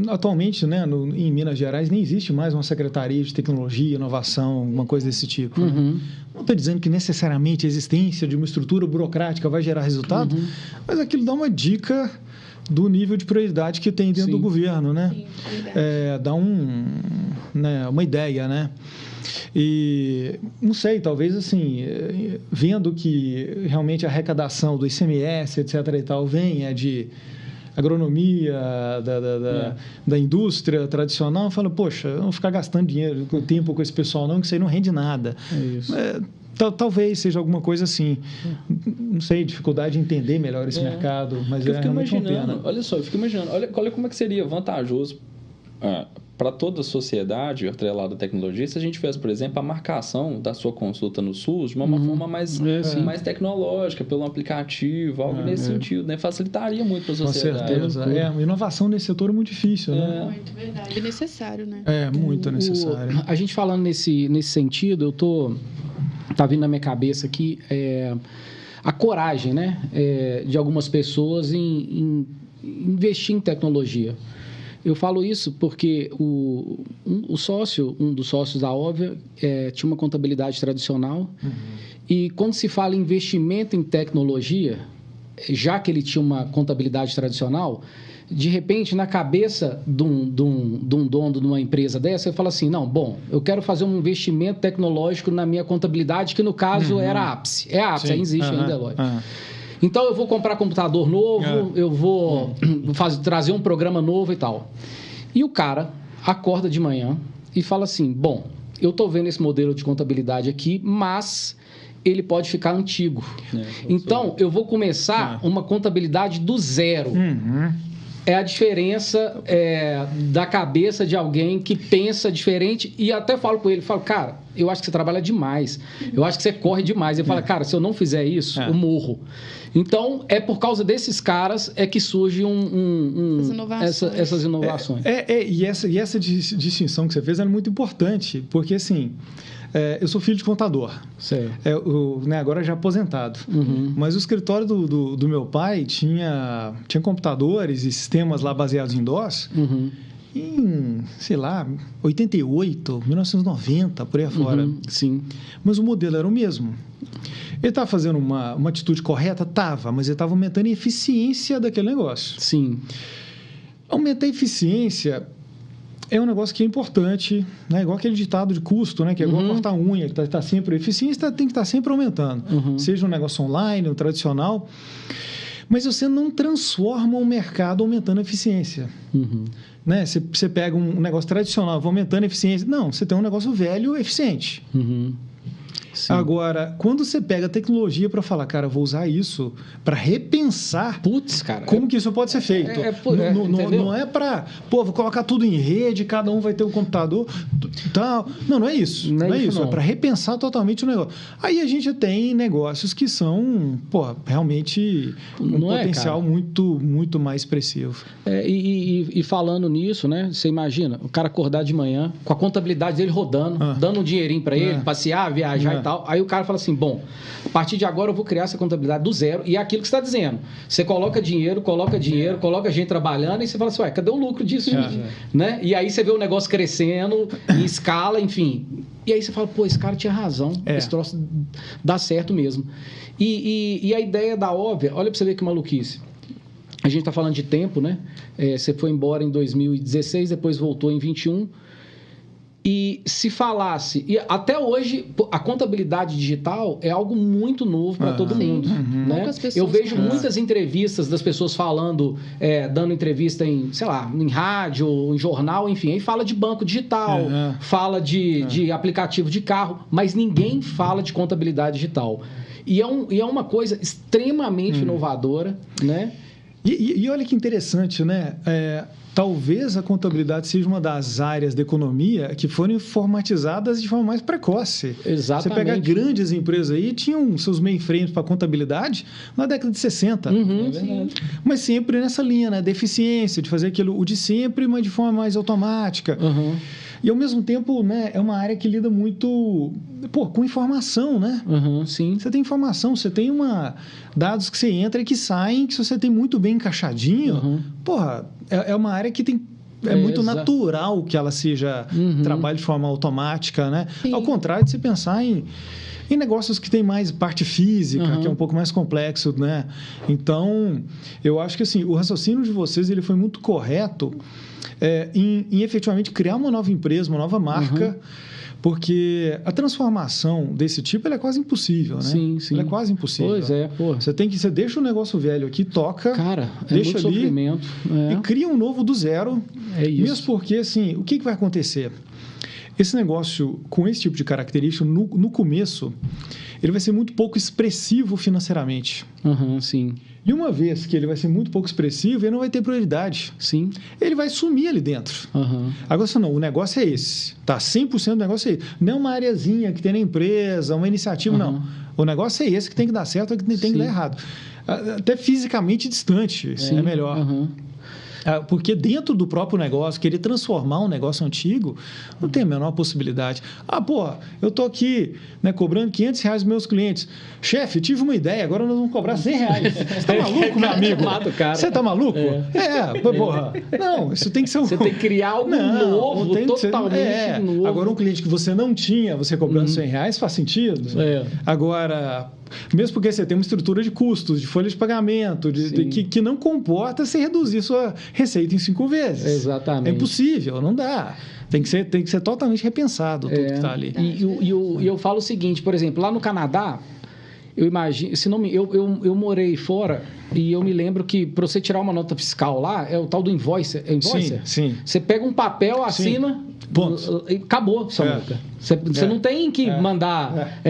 Atualmente, né, em Minas Gerais, nem existe mais uma secretaria de tecnologia, inovação, uma coisa desse tipo. Né? Não estou dizendo que necessariamente a existência de uma estrutura burocrática vai gerar resultado, mas aquilo dá uma dica do nível de prioridade que tem dentro do governo, né? Sim, dá uma ideia, né? E não sei, talvez assim, vendo que realmente a arrecadação do ICMS, etc. e tal, venha de agronomia, da indústria tradicional, fala, poxa, eu não vou ficar gastando tempo com esse pessoal não, que isso aí não rende nada. É isso. Talvez seja alguma coisa assim, não sei, dificuldade de entender melhor esse mercado, mas eu fico imaginando, olha só, olha como é que seria vantajoso para toda a sociedade atrelada à tecnologia se a gente tivesse, por exemplo, a marcação da sua consulta no SUS de uma forma mais tecnológica, pelo aplicativo, algo nesse sentido, né? Facilitaria muito para a sociedade. Com certeza. Inovação nesse setor é muito difícil, né? Muito verdade. É necessário, né? Muito necessário. A gente falando nesse sentido, tá vindo na minha cabeça aqui a coragem, né, de algumas pessoas em investir em tecnologia. Eu falo isso porque um dos sócios da Óbvia tinha uma contabilidade tradicional e quando se fala em investimento em tecnologia, já que ele tinha uma contabilidade tradicional, de repente, na cabeça de um dono de uma empresa dessa, ele fala assim, não, bom, eu quero fazer um investimento tecnológico na minha contabilidade, que no caso era a Ápice. É a Ápice, ainda existe ainda, é lógico. Então, eu vou comprar computador novo, eu vou trazer um programa novo e tal. E o cara acorda de manhã e fala assim, bom, eu estou vendo esse modelo de contabilidade aqui, mas ele pode ficar antigo. Então, eu vou começar uma contabilidade do zero. É a diferença da cabeça de alguém que pensa diferente e até falo com ele, cara, eu acho que você trabalha demais, eu acho que você corre demais. Ele fala, cara, se eu não fizer isso, eu morro. Então, por causa desses caras que surge essas inovações. E essa distinção que você fez é muito importante, porque assim... eu sou filho de contador. Agora já aposentado. Mas o escritório do meu pai tinha computadores e sistemas lá baseados em DOS em, sei lá, 88, 1990, por aí afora. Sim. Mas o modelo era o mesmo. Ele estava fazendo uma atitude correta? Estava, mas ele estava aumentando a eficiência daquele negócio. Sim. Aumentar a eficiência... é um negócio que é importante, né? Igual aquele ditado de custo, né? Que é igual cortar unha, que está sempre... A eficiência tem que estar sempre aumentando. Seja um negócio online, um tradicional. Mas você não transforma o mercado aumentando a eficiência. Né? Você pega um negócio tradicional, vai aumentando a eficiência. Não, você tem um negócio velho eficiente. Sim. Agora, quando você pega a tecnologia para falar, cara, vou usar isso para repensar como que isso pode ser feito. Não é para, vou colocar tudo em rede, cada um vai ter um computador, tal. Não é isso. Não é isso. É para repensar totalmente o negócio. Aí a gente tem negócios que são, realmente um potencial muito, muito mais expressivo. E falando nisso, né? Você imagina, o cara acordar de manhã com a contabilidade dele rodando, dando um dinheirinho para ele, passear, viajar e tal. Aí o cara fala assim, bom, a partir de agora eu vou criar essa contabilidade do zero e é aquilo que você está dizendo. Você coloca dinheiro, coloca gente trabalhando e você fala assim, cadê o lucro disso? Né? E aí você vê o negócio crescendo em escala, enfim. E aí você fala, esse cara tinha razão, esse troço dá certo mesmo. E a ideia da Óbvia, olha para você ver que maluquice. A gente está falando de tempo, né? Você foi embora em 2016, depois voltou em 21. E se falasse... E até hoje, a contabilidade digital é algo muito novo para todo mundo. Né? Eu vejo muitas entrevistas das pessoas falando, dando entrevista em, sei lá, em rádio, em jornal, enfim. Aí fala de banco digital, fala de aplicativo de carro, mas ninguém fala de contabilidade digital. E é uma coisa extremamente inovadora, né? E olha que interessante, né? Talvez a contabilidade seja uma das áreas da economia que foram informatizadas de forma mais precoce. Exatamente. Você pega grandes empresas aí, tinham seus mainframes para contabilidade na década de 60. Mas sempre nessa linha, né? Da eficiência, de fazer aquilo, o de sempre, mas de forma mais automática. E, ao mesmo tempo, né, é uma área que lida muito com informação, né? Sim. Você tem informação, você tem dados que você entra e que saem, que se você tem muito bem encaixadinho, é uma área que tem... É muito natural que ela seja trabalhe de forma automática, né? Sim. Ao contrário de você pensar em negócios que tem mais parte física, que é um pouco mais complexo, né? Então, eu acho que assim, o raciocínio de vocês ele foi muito correto em efetivamente criar uma nova empresa, uma nova marca, porque a transformação desse tipo ela é quase impossível, né? Sim. Ela é quase impossível. Pois é, pô. Você deixa o negócio velho aqui, toca, cara, deixa muito ali sofrimento, e cria um novo do zero. É isso. Mesmo porque, assim, o que vai acontecer? Esse negócio, com esse tipo de característica, no começo, ele vai ser muito pouco expressivo financeiramente. Sim. E uma vez que ele vai ser muito pouco expressivo, ele não vai ter prioridade. Sim. Ele vai sumir ali dentro. Agora, não, o negócio é esse. Tá, 100% do negócio é esse. Não é uma areazinha que tem na empresa, uma iniciativa, não. O negócio é esse que tem que dar certo ou que tem que dar errado. Até fisicamente distante, é melhor. Porque dentro do próprio negócio, querer transformar um negócio antigo, não tem a menor possibilidade. Eu tô aqui, né, cobrando R$500 dos meus clientes. Chefe, tive uma ideia, agora nós vamos cobrar R$100. Você tá maluco, meu amigo? Você tá maluco? Porra. Não, isso tem que ser... Você tem que criar algo novo, totalmente novo. Agora, um cliente que você não tinha, você cobrando R$100, faz sentido. Agora... Mesmo porque você tem uma estrutura de custos, de folha de pagamento, que não comporta você reduzir sua receita em 5 vezes. Exatamente. É impossível, não dá. Tem que ser totalmente repensado tudo que está ali. E eu falo o seguinte, por exemplo, lá no Canadá, eu imagino, eu morei fora e eu me lembro que para você tirar uma nota fiscal lá, é o tal do invoicer. É invoicer? Sim. Você pega um papel, assina, e acabou sua multa. Você não tem que mandar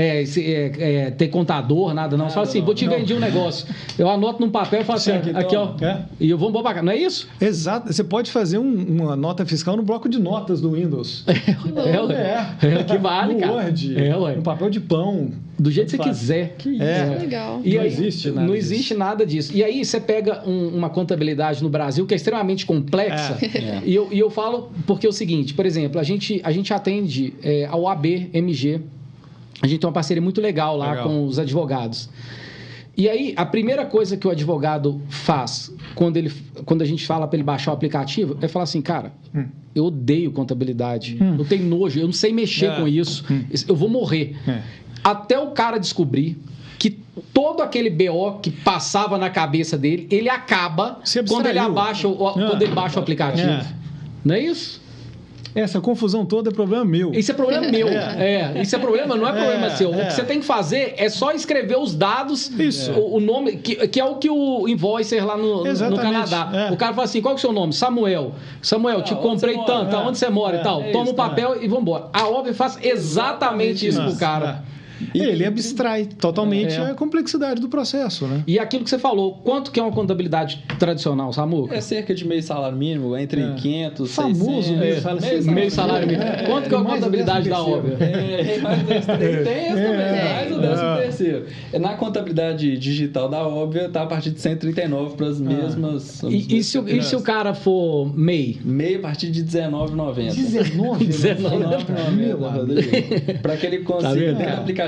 ter contador, nada não. Você fala assim, vou te vender um negócio. Eu anoto num papel e falo assim, aqui ó, e eu vou embora pra cá. Não é isso? Exato. Você pode fazer uma nota fiscal no bloco de notas do Windows. Que vale, no cara. Word, no papel de pão. Do jeito que você quiser. Legal. E não existe nada não existe nada disso. E aí você pega uma contabilidade no Brasil que é extremamente complexa. E eu falo porque é o seguinte, por exemplo, a gente atende ao ABMG. A gente tem uma parceria muito legal lá com os advogados. E aí, a primeira coisa que o advogado faz quando a gente fala para ele baixar o aplicativo é falar assim, cara, eu odeio contabilidade, eu tenho nojo, eu não sei mexer com isso, eu vou morrer. Até o cara descobrir que todo aquele BO que passava na cabeça dele, ele acaba quando ele baixa o aplicativo. Não é isso? Essa confusão toda é problema meu. Isso é problema meu. Isso é problema, não é problema seu. O que você tem que fazer é só escrever os dados, o nome, que é o que o invoicer lá no Canadá. O cara fala assim, qual é o seu nome? Samuel, te comprei tanto, onde você mora e tal. Toma um papel e vambora. A Óbvio faz exatamente isso pro cara. E ele abstrai totalmente a complexidade do processo, né? E aquilo que você falou, quanto que é uma contabilidade tradicional, Samuca? É cerca de meio salário mínimo, entre 500 e 600. Famoso meio salário mínimo. Quanto que é uma contabilidade da Óbvio? Tem esse também, mais o 13º. Na contabilidade digital da Óbvio, está a partir de 139 para as mesmas... E se o cara for MEI? MEI a partir de R$19,90. R$19,90? Para que ele consiga ter aplicativo,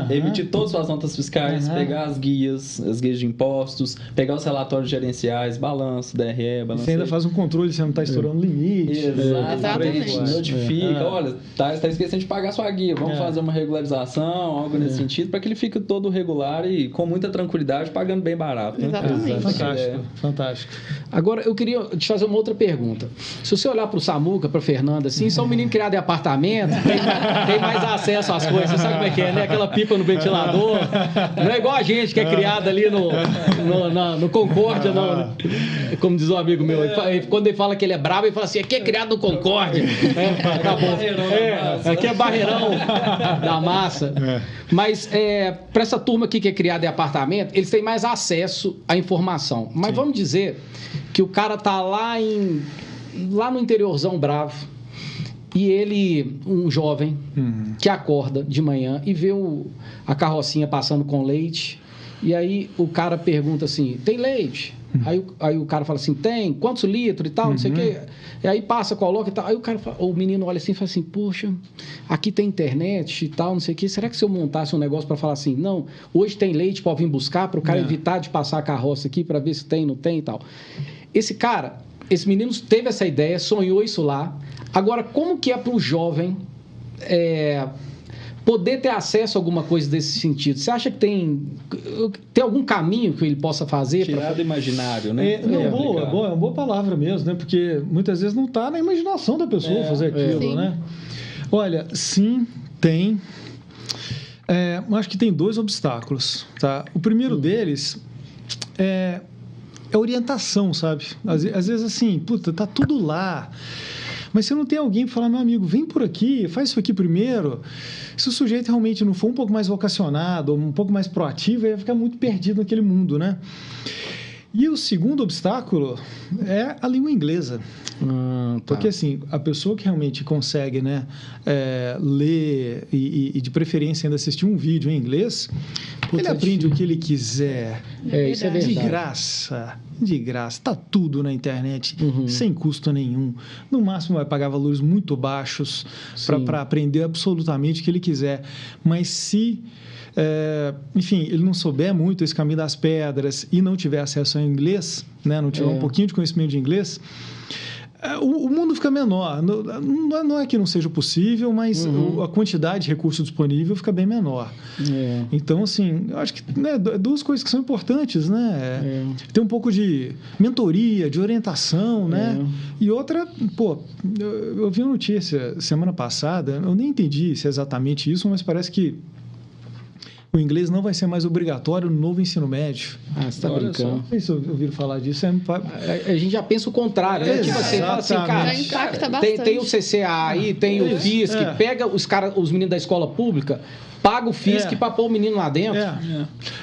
emitir todas as suas notas fiscais, pegar as guias de impostos, pegar os relatórios gerenciais, balanço, DRE, balanço. Você ainda faz um controle se você não está estourando limite. Exatamente. Notifica, olha, tá esquecendo de pagar sua guia, vamos fazer uma regularização, algo nesse sentido, para que ele fique todo regular e com muita tranquilidade, pagando bem barato. Né? Exatamente. Fantástico. Agora, eu queria te fazer uma outra pergunta. Se você olhar para o Samuca, para a Fernanda, assim, são um menino criado em apartamento, tem mais acesso às coisas, você sabe como é que é, né? Aquela pipa no ventilador. Não é igual a gente que é criado ali no Concórdia, não. Como diz um amigo meu, quando ele fala que ele é bravo, ele fala assim, aqui é criado no Concórdia. Tá bom. Aqui é barreirão da massa. Mas para essa turma aqui que é criada em apartamento, eles têm mais acesso à informação. Mas vamos dizer que o cara tá lá no interiorzão bravo, e ele, um jovem, que acorda de manhã e vê a carrocinha passando com leite, e aí o cara pergunta assim, tem leite? Aí o cara fala assim, tem, quantos litros e tal, não sei o quê. E aí passa, coloca e tal. Aí o menino olha assim e fala assim, poxa, aqui tem internet e tal, não sei o quê. Será que se eu montasse um negócio para falar assim, não, hoje tem leite para vir buscar, para o cara evitar de passar a carroça aqui para ver se tem, não tem e tal. Esse menino teve essa ideia, sonhou isso lá. Agora, como que é para o jovem poder ter acesso a alguma coisa desse sentido? Você acha que tem algum caminho que ele possa fazer? Tirar do imaginário, né? É uma boa palavra mesmo, né? Porque muitas vezes não está na imaginação da pessoa fazer aquilo, né? Olha, sim, tem. Acho que tem 2 obstáculos, tá? O primeiro deles é orientação, sabe? Às vezes assim, puta, tá tudo lá. Mas você não tem alguém para falar, meu amigo, vem por aqui, faz isso aqui primeiro. Se o sujeito realmente não for um pouco mais vocacionado, ou um pouco mais proativo, ele vai ficar muito perdido naquele mundo, né? E o segundo obstáculo é a língua inglesa. Porque, assim, a pessoa que realmente consegue, né, ler e, de preferência, ainda assistir um vídeo em inglês, ele aprende o que ele quiser. Isso é verdade. De graça. Está tudo na internet, sem custo nenhum. No máximo, vai pagar valores muito baixos para aprender absolutamente o que ele quiser. Mas se... enfim, ele não souber muito esse caminho das pedras e não tiver acesso ao inglês, né, não tiver um pouquinho de conhecimento de inglês, o mundo fica menor. Não é que não seja possível, mas a quantidade de recurso disponível fica bem menor. Então, assim, eu acho que, né, 2 coisas que são importantes, né? Ter um pouco de mentoria, de orientação, né? E outra, eu vi uma notícia semana passada, eu nem entendi se é exatamente isso, mas parece que o inglês não vai ser mais obrigatório no novo ensino médio. Você está brincando. Não sei se ouviram falar disso. A gente já pensa o contrário, né? Tipo assim, fala assim, cara, já impacta bastante. Tem o CCA aí, tem o FISC, pega os meninos da escola pública, paga o FISC para pôr o menino lá dentro.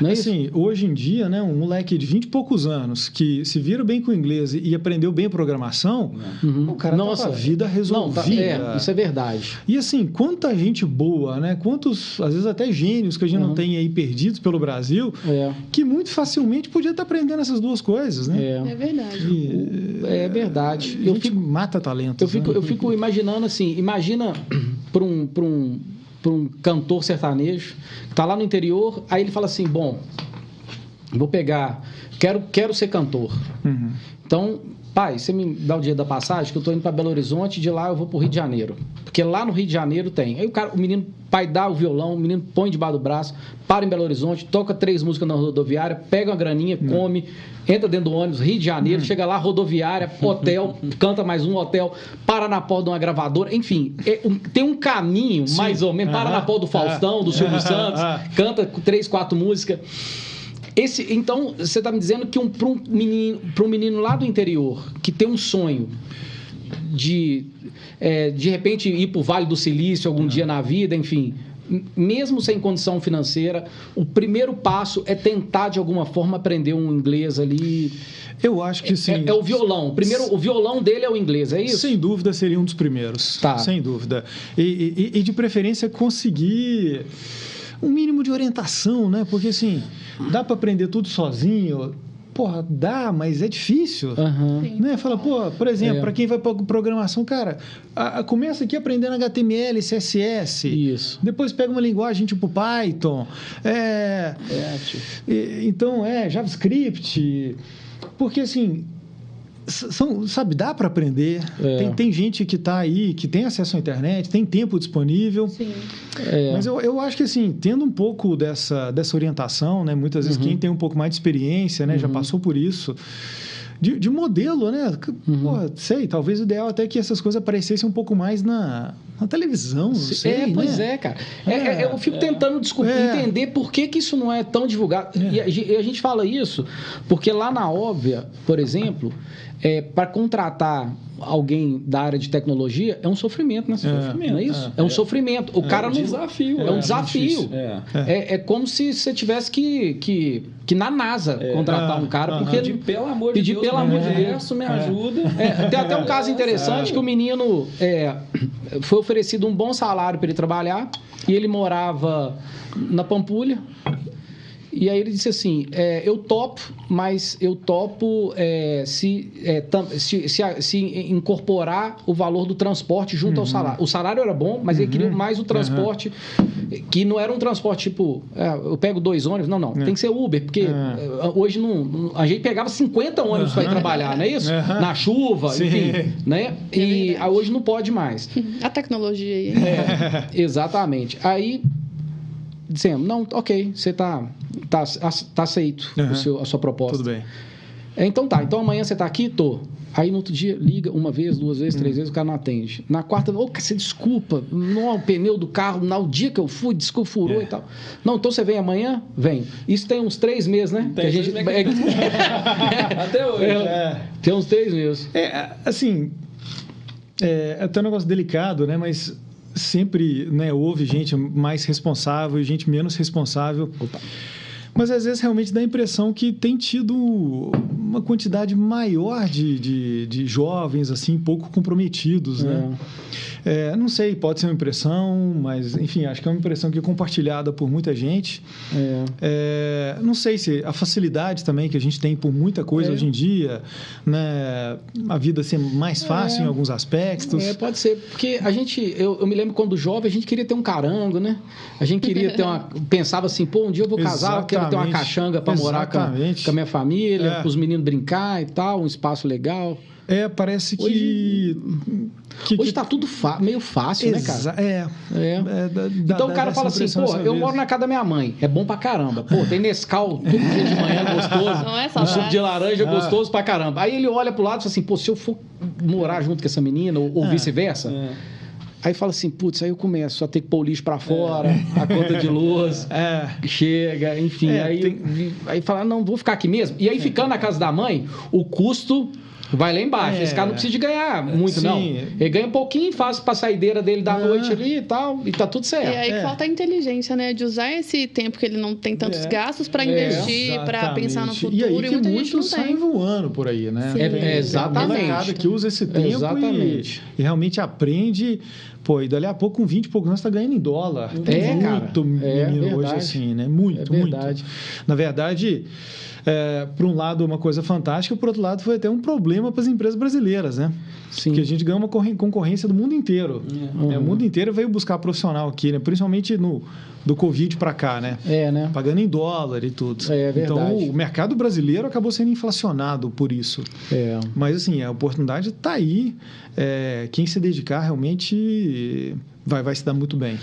Não é assim, isso? Hoje em dia, né, um moleque de 20 e poucos anos que se vira bem com o inglês e aprendeu bem a programação, o cara tá com a vida resolvida. Isso é verdade. E assim, quanta gente boa, né? Quantos, às vezes até gênios que a gente não tem aí perdidos pelo Brasil, que muito facilmente podia estar aprendendo essas 2 coisas, né? É verdade. É verdade. A gente mata talento. Eu fico imaginando assim, imagina para um cantor sertanejo que está lá no interior, aí ele fala assim, bom, vou pegar, quero ser cantor. Então, pai, você me dá o dia da passagem que eu estou indo para Belo Horizonte, de lá eu vou para o Rio de Janeiro, porque lá no Rio de Janeiro tem. Aí o menino, pai dá o violão, o menino põe debaixo do braço, para em Belo Horizonte, toca 3 músicas na rodoviária, pega uma graninha, come, entra dentro do ônibus, Rio de Janeiro, chega lá, rodoviária, hotel, canta mais um hotel, para na porta de uma gravadora, enfim, tem um caminho, mais ou menos, para na porta do Faustão, do Silvio Santos, canta 3, 4 músicas. Então, você está me dizendo que para um menino lá do interior, que tem um sonho de repente ir para o Vale do Silício algum dia na vida, enfim, mesmo sem condição financeira, o primeiro passo é tentar de alguma forma aprender um inglês ali. Eu acho que sim. É o violão. Primeiro, o violão dele é o inglês, é isso? Sem dúvida seria um dos primeiros. Sem dúvida. E de preferência conseguir um mínimo de orientação, né? Porque assim, dá para aprender tudo sozinho. Porra, dá, mas é difícil. Né? Fala, por exemplo, para quem vai para programação, cara, começa aqui aprendendo HTML, CSS. Isso. Depois pega uma linguagem tipo Python. Então, JavaScript. Porque, assim, sabe, dá para aprender. Tem gente que está aí, que tem acesso à internet, tem tempo disponível. Sim. Mas eu acho que, assim, tendo um pouco dessa orientação, né? Muitas vezes quem tem um pouco mais de experiência, né? Já passou por isso. De modelo, né? Talvez o ideal até que essas coisas aparecessem um pouco mais na televisão, não sei, pois né? Cara. Eu fico tentando entender por que isso não é tão divulgado. E a gente fala isso porque lá na Óbvia, por exemplo, para contratar alguém da área de tecnologia é um sofrimento, né? Não é isso? É um sofrimento. O cara não... desafio. É um desafio. É como se você tivesse que na NASA contratar um cara, porque... Pedir pelo amor de Deus, me ajuda. Tem até um caso interessante que o menino foi oferecido um bom salário para ele trabalhar e ele morava na Pampulha E aí ele disse assim, eu topo, mas eu topo se incorporar o valor do transporte junto ao salário. O salário era bom, mas ele queria mais o transporte, que não era um transporte tipo, eu pego 2 ônibus. Não. Tem que ser Uber, porque hoje a gente pegava 50 ônibus para ir trabalhar, não é isso? Na chuva, enfim. Né? E hoje não pode mais. A tecnologia aí. Exatamente. Aí... dizemos, não, ok, você tá aceito a sua proposta. Tudo bem. Então amanhã você tá aqui? Tô. Aí no outro dia, liga 1 vez, 2 vezes, 3 vezes, o cara não atende. Na quarta, você desculpa, não, o pneu do carro, no dia que eu fui, desculpa, furou e tal. Não, então você vem amanhã? Vem. Isso tem uns 3 meses, né? Tem, que a gente... Até hoje. Tem uns 3 meses. Assim, é até um negócio delicado, né? Mas... sempre, né, houve gente mais responsável e gente menos responsável. Mas às vezes realmente dá a impressão que tem tido uma quantidade maior de jovens assim pouco comprometidos, né? Não sei, pode ser uma impressão, mas enfim, acho que é uma impressão que é compartilhada por muita gente. Não sei se a facilidade também que a gente tem por muita coisa hoje em dia, né, a vida ser mais fácil em alguns aspectos. Pode ser, porque eu me lembro quando jovem, a gente queria ter um carango, né? A gente queria ter pensava assim, um dia eu vou casar, eu quero ter uma caixanga para morar com a minha família, para os meninos brincar e tal, um espaço legal. Parece que... Hoje está tudo meio fácil, né, cara? Então o cara fala assim, eu moro na casa da minha mãe, é bom pra caramba. Tem Nescau todo dia de manhã gostoso, não é um suco de laranja gostoso pra caramba. Aí ele olha pro lado e fala assim, se eu for morar junto com essa menina, ou vice-versa... Aí fala assim, putz, aí eu começo a ter que pôr o lixo pra fora, a conta de luz, chega, enfim. Aí fala, não, vou ficar aqui mesmo. E aí, ficando na casa da mãe, o custo vai lá embaixo. Esse cara não precisa de ganhar muito, não. Ele ganha um pouquinho, faz pra saideira dele da noite ali e tal, e tá tudo certo. E aí falta a inteligência, né? De usar esse tempo que ele não tem tantos gastos pra investir, pra pensar no futuro. E aí que muitos saem voando por aí, né? Exatamente. Que usa esse tempo e realmente aprende... e dali a pouco, com 20 e poucos anos, você está ganhando em dólar. Muito menino hoje assim, né? Muito. Na verdade, por um lado, uma coisa fantástica, por outro lado, foi até um problema para as empresas brasileiras, né? Sim. Porque a gente ganha uma concorrência do mundo inteiro. O mundo inteiro veio buscar profissional aqui, né? Principalmente do Covid para cá, né? né? Pagando em dólar e tudo. Então, o mercado brasileiro acabou sendo inflacionado por isso. Mas, assim, a oportunidade está aí. Quem se dedicar realmente vai se dar muito bem.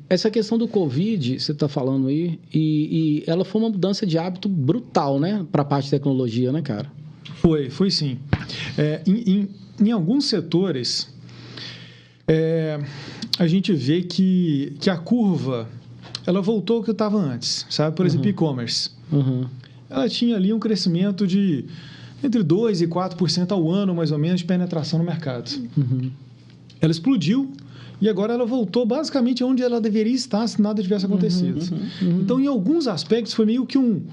Essa questão do Covid, você está falando aí, e ela foi uma mudança de hábito brutal, né? Para a parte de tecnologia, né, cara? Foi sim. Em alguns setores, a gente vê que a curva ela voltou ao que estava antes, sabe? Por exemplo, e-commerce. Ela tinha ali um crescimento de entre 2% e 4% ao ano, mais ou menos, de penetração no mercado. Ela explodiu e agora ela voltou basicamente onde ela deveria estar se nada tivesse acontecido. Então, em alguns aspectos, foi meio que um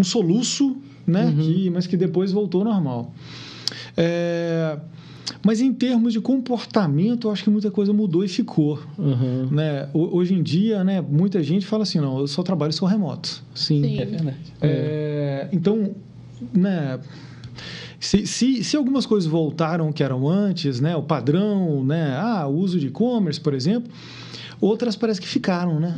soluço, né? Mas que depois voltou ao normal. Mas em termos de comportamento, eu acho que muita coisa mudou e ficou. Né? Hoje em dia, né, muita gente fala assim, não, eu só trabalho, sou remoto. Sim. É verdade. Então, né, se algumas coisas voltaram ao que eram antes, né, o padrão, né, o uso de e-commerce, por exemplo, outras parece que ficaram, né?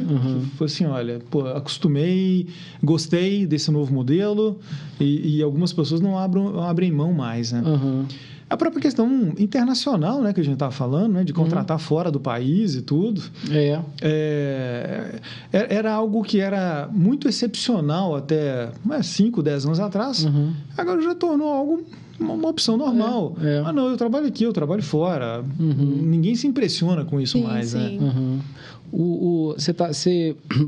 Foi assim, olha, acostumei, gostei desse novo modelo e algumas pessoas não abrem mão mais, né? A própria questão internacional, né, que a gente estava falando, né, de contratar fora do país e tudo. Era algo que era muito excepcional até 5, 10 anos atrás. Agora já tornou algo, uma opção normal. Não, eu trabalho aqui, eu trabalho fora. Ninguém se impressiona com isso mais, né?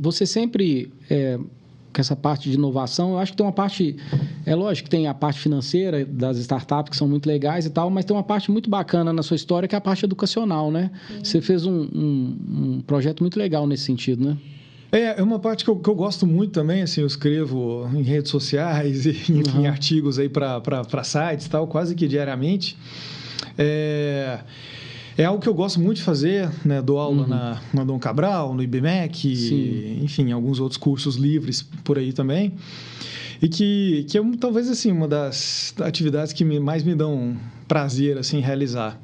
Você sempre... com essa parte de inovação, eu acho que tem uma parte... É lógico que tem a parte financeira das startups, que são muito legais e tal, mas tem uma parte muito bacana na sua história, que é a parte educacional, né? Você fez um projeto muito legal nesse sentido, né? É uma parte que eu gosto muito também, assim, eu escrevo em redes sociais e em artigos aí para sites e tal, quase que diariamente. É algo que eu gosto muito de fazer, né? Dou aula na Dom Cabral, no IBMEC, enfim, alguns outros cursos livres por aí também. E que é talvez assim, uma das atividades que mais me dão prazer assim, realizar.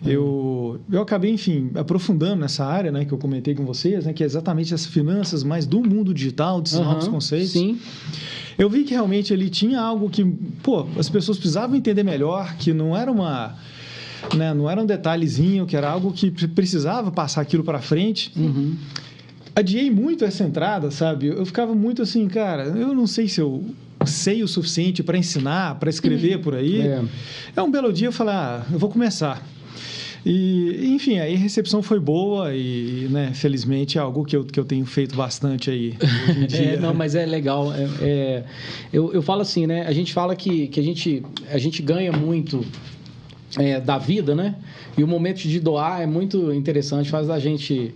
Eu acabei, enfim, aprofundando nessa área, né, que eu comentei com vocês, né, que é exatamente as finanças, mais do mundo digital, de novos conceitos. Sim. Eu vi que realmente ele tinha algo que, as pessoas precisavam entender melhor, que não era não era um detalhezinho, que era algo que precisava passar aquilo para frente. Adiei muito essa entrada, sabe? Eu ficava muito assim, cara, eu não sei se eu sei o suficiente para ensinar, para escrever por aí. É um belo dia eu falei, eu vou começar. E, enfim, aí a recepção foi boa e, né, felizmente é algo que eu tenho feito bastante aí hoje em dia. Não, mas é legal. Eu falo assim, né? A gente fala que a gente ganha muito da vida, né? E o momento de doar é muito interessante, faz da gente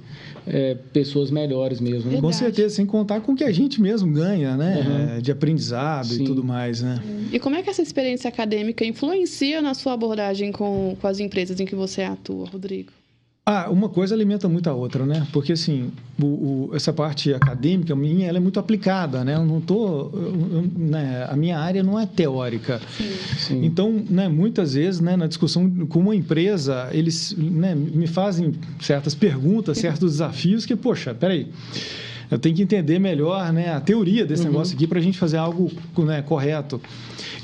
pessoas melhores mesmo. Né? Com certeza, sem contar com o que a gente mesmo ganha, né? De aprendizado e tudo mais, né? E como é que essa experiência acadêmica influencia na sua abordagem com as empresas em que você atua, Rodrigo? Uma coisa alimenta muito a outra, né? Porque, assim, essa parte acadêmica minha, ela é muito aplicada, né? Eu não né? A minha área não é teórica. Sim. Então, né, muitas vezes, né, na discussão com uma empresa, eles, né, me fazem certas perguntas, certos desafios que, poxa, peraí, eu tenho que entender melhor, né, a teoria desse negócio aqui para a gente fazer algo, né, correto.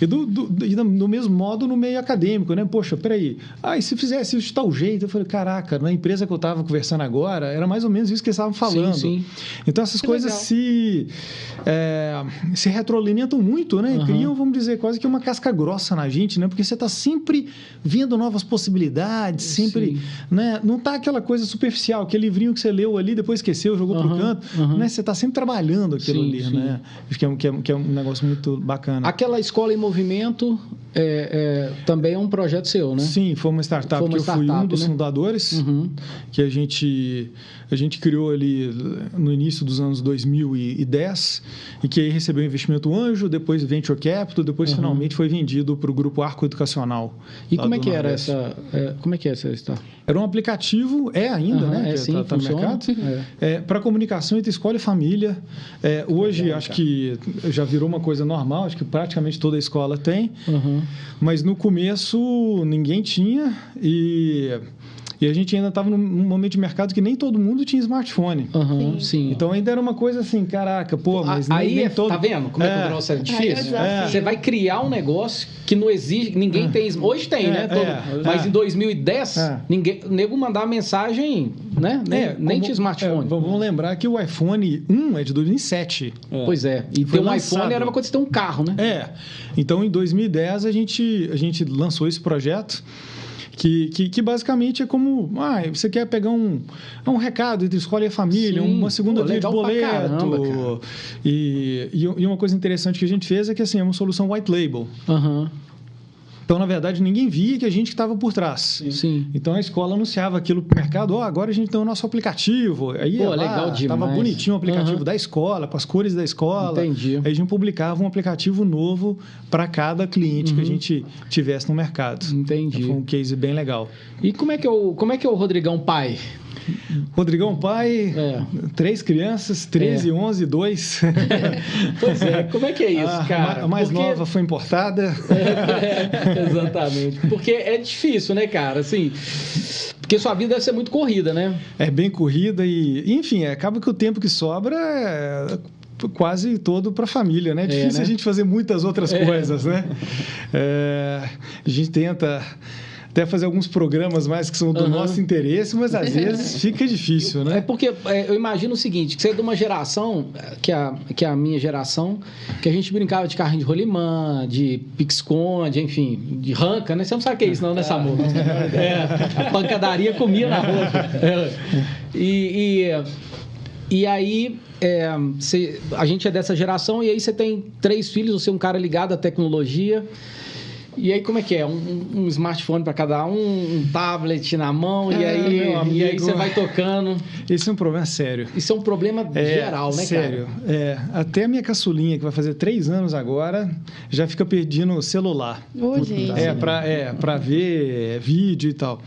E do mesmo modo no meio acadêmico, né? Poxa, peraí. E se fizesse isso de tal jeito? Eu falei, caraca, na empresa que eu estava conversando agora, era mais ou menos isso que eles estavam falando. Sim. Então, essas coisas se retroalimentam muito, né? Criam, vamos dizer, quase que uma casca grossa na gente, né? Porque você está sempre vendo novas possibilidades, sempre... Né? Não está aquela coisa superficial, aquele livrinho que você leu ali, depois esqueceu, jogou pro canto. Né? Você está sempre trabalhando aquilo ali, né? Acho que é um negócio muito bacana. Aquela escola em movimento também é um projeto seu, né? Sim, foi uma startup que eu fui um dos fundadores, que a gente criou ali no início dos anos 2010 e que aí recebeu investimento anjo, depois venture capital, depois finalmente foi vendido para o grupo Arco Educacional. E como é que era como é que é essa startup? Era um aplicativo, ainda, né? Sim, tá no mercado. Para comunicação entre escola e família. Hoje, acho que já virou uma coisa normal, acho que praticamente toda escola tem. Mas no começo, ninguém tinha e a gente ainda estava num momento de mercado que nem todo mundo tinha smartphone. Sim. Então ainda era uma coisa assim, caraca, mas nem todo... Tá vendo como é que o negócio é difícil? Você vai criar um negócio que não exige, ninguém tem... Hoje tem, né? Mas em 2010, nego mandava mensagem, né? Nem tinha smartphone. Vamos lembrar que o iPhone 1 é de 2007. Pois é. E ter um iPhone era uma coisa de ter um carro, né? Então, em 2010, a gente lançou esse projeto que basicamente é como você quer pegar um recado entre escola e família, uma segunda via de boleto. Caramba, e uma coisa interessante que a gente fez é que assim, é uma solução white label. Então, na verdade, ninguém via que a gente estava por trás. Sim. Então, a escola anunciava aquilo para o mercado. Agora a gente tem o nosso aplicativo. Aí, legal demais. Estava bonitinho o aplicativo da escola, com as cores da escola. Entendi. Aí a gente publicava um aplicativo novo para cada cliente que a gente tivesse no mercado. Entendi. Então, foi um case bem legal. E como é que é o Rodrigão pai? Rodrigão pai, 3 crianças, 13, 11, 2. Pois é, como é que é isso, cara? A mais nova foi importada. Exatamente. Porque é difícil, né, cara? Assim, porque sua vida deve ser muito corrida, né? É bem corrida e, enfim, acaba que o tempo que sobra é quase todo para a família, né? É difícil a gente fazer muitas outras coisas, né? A gente tenta até fazer alguns programas mais que são do nosso interesse, mas às vezes fica difícil, né? É porque eu imagino o seguinte, que você é de uma geração, que é a minha geração, que a gente brincava de carrinho de rolimã, de pique-esconde, enfim, de ranca, né? Você não sabe o que é isso não, né, Samu? Pancadaria comia na rua. E aí, a gente é dessa geração e aí você tem 3 filhos, você é um cara ligado à tecnologia. E aí, como é que é? Um smartphone para cada um tablet na mão, e aí você vai tocando. Esse é um problema sério. Isso é um problema geral, né, sério. cara? Sério. Até a minha caçulinha, que vai fazer 3 anos agora, já fica pedindo o celular. Gente. Para ver vídeo e tal.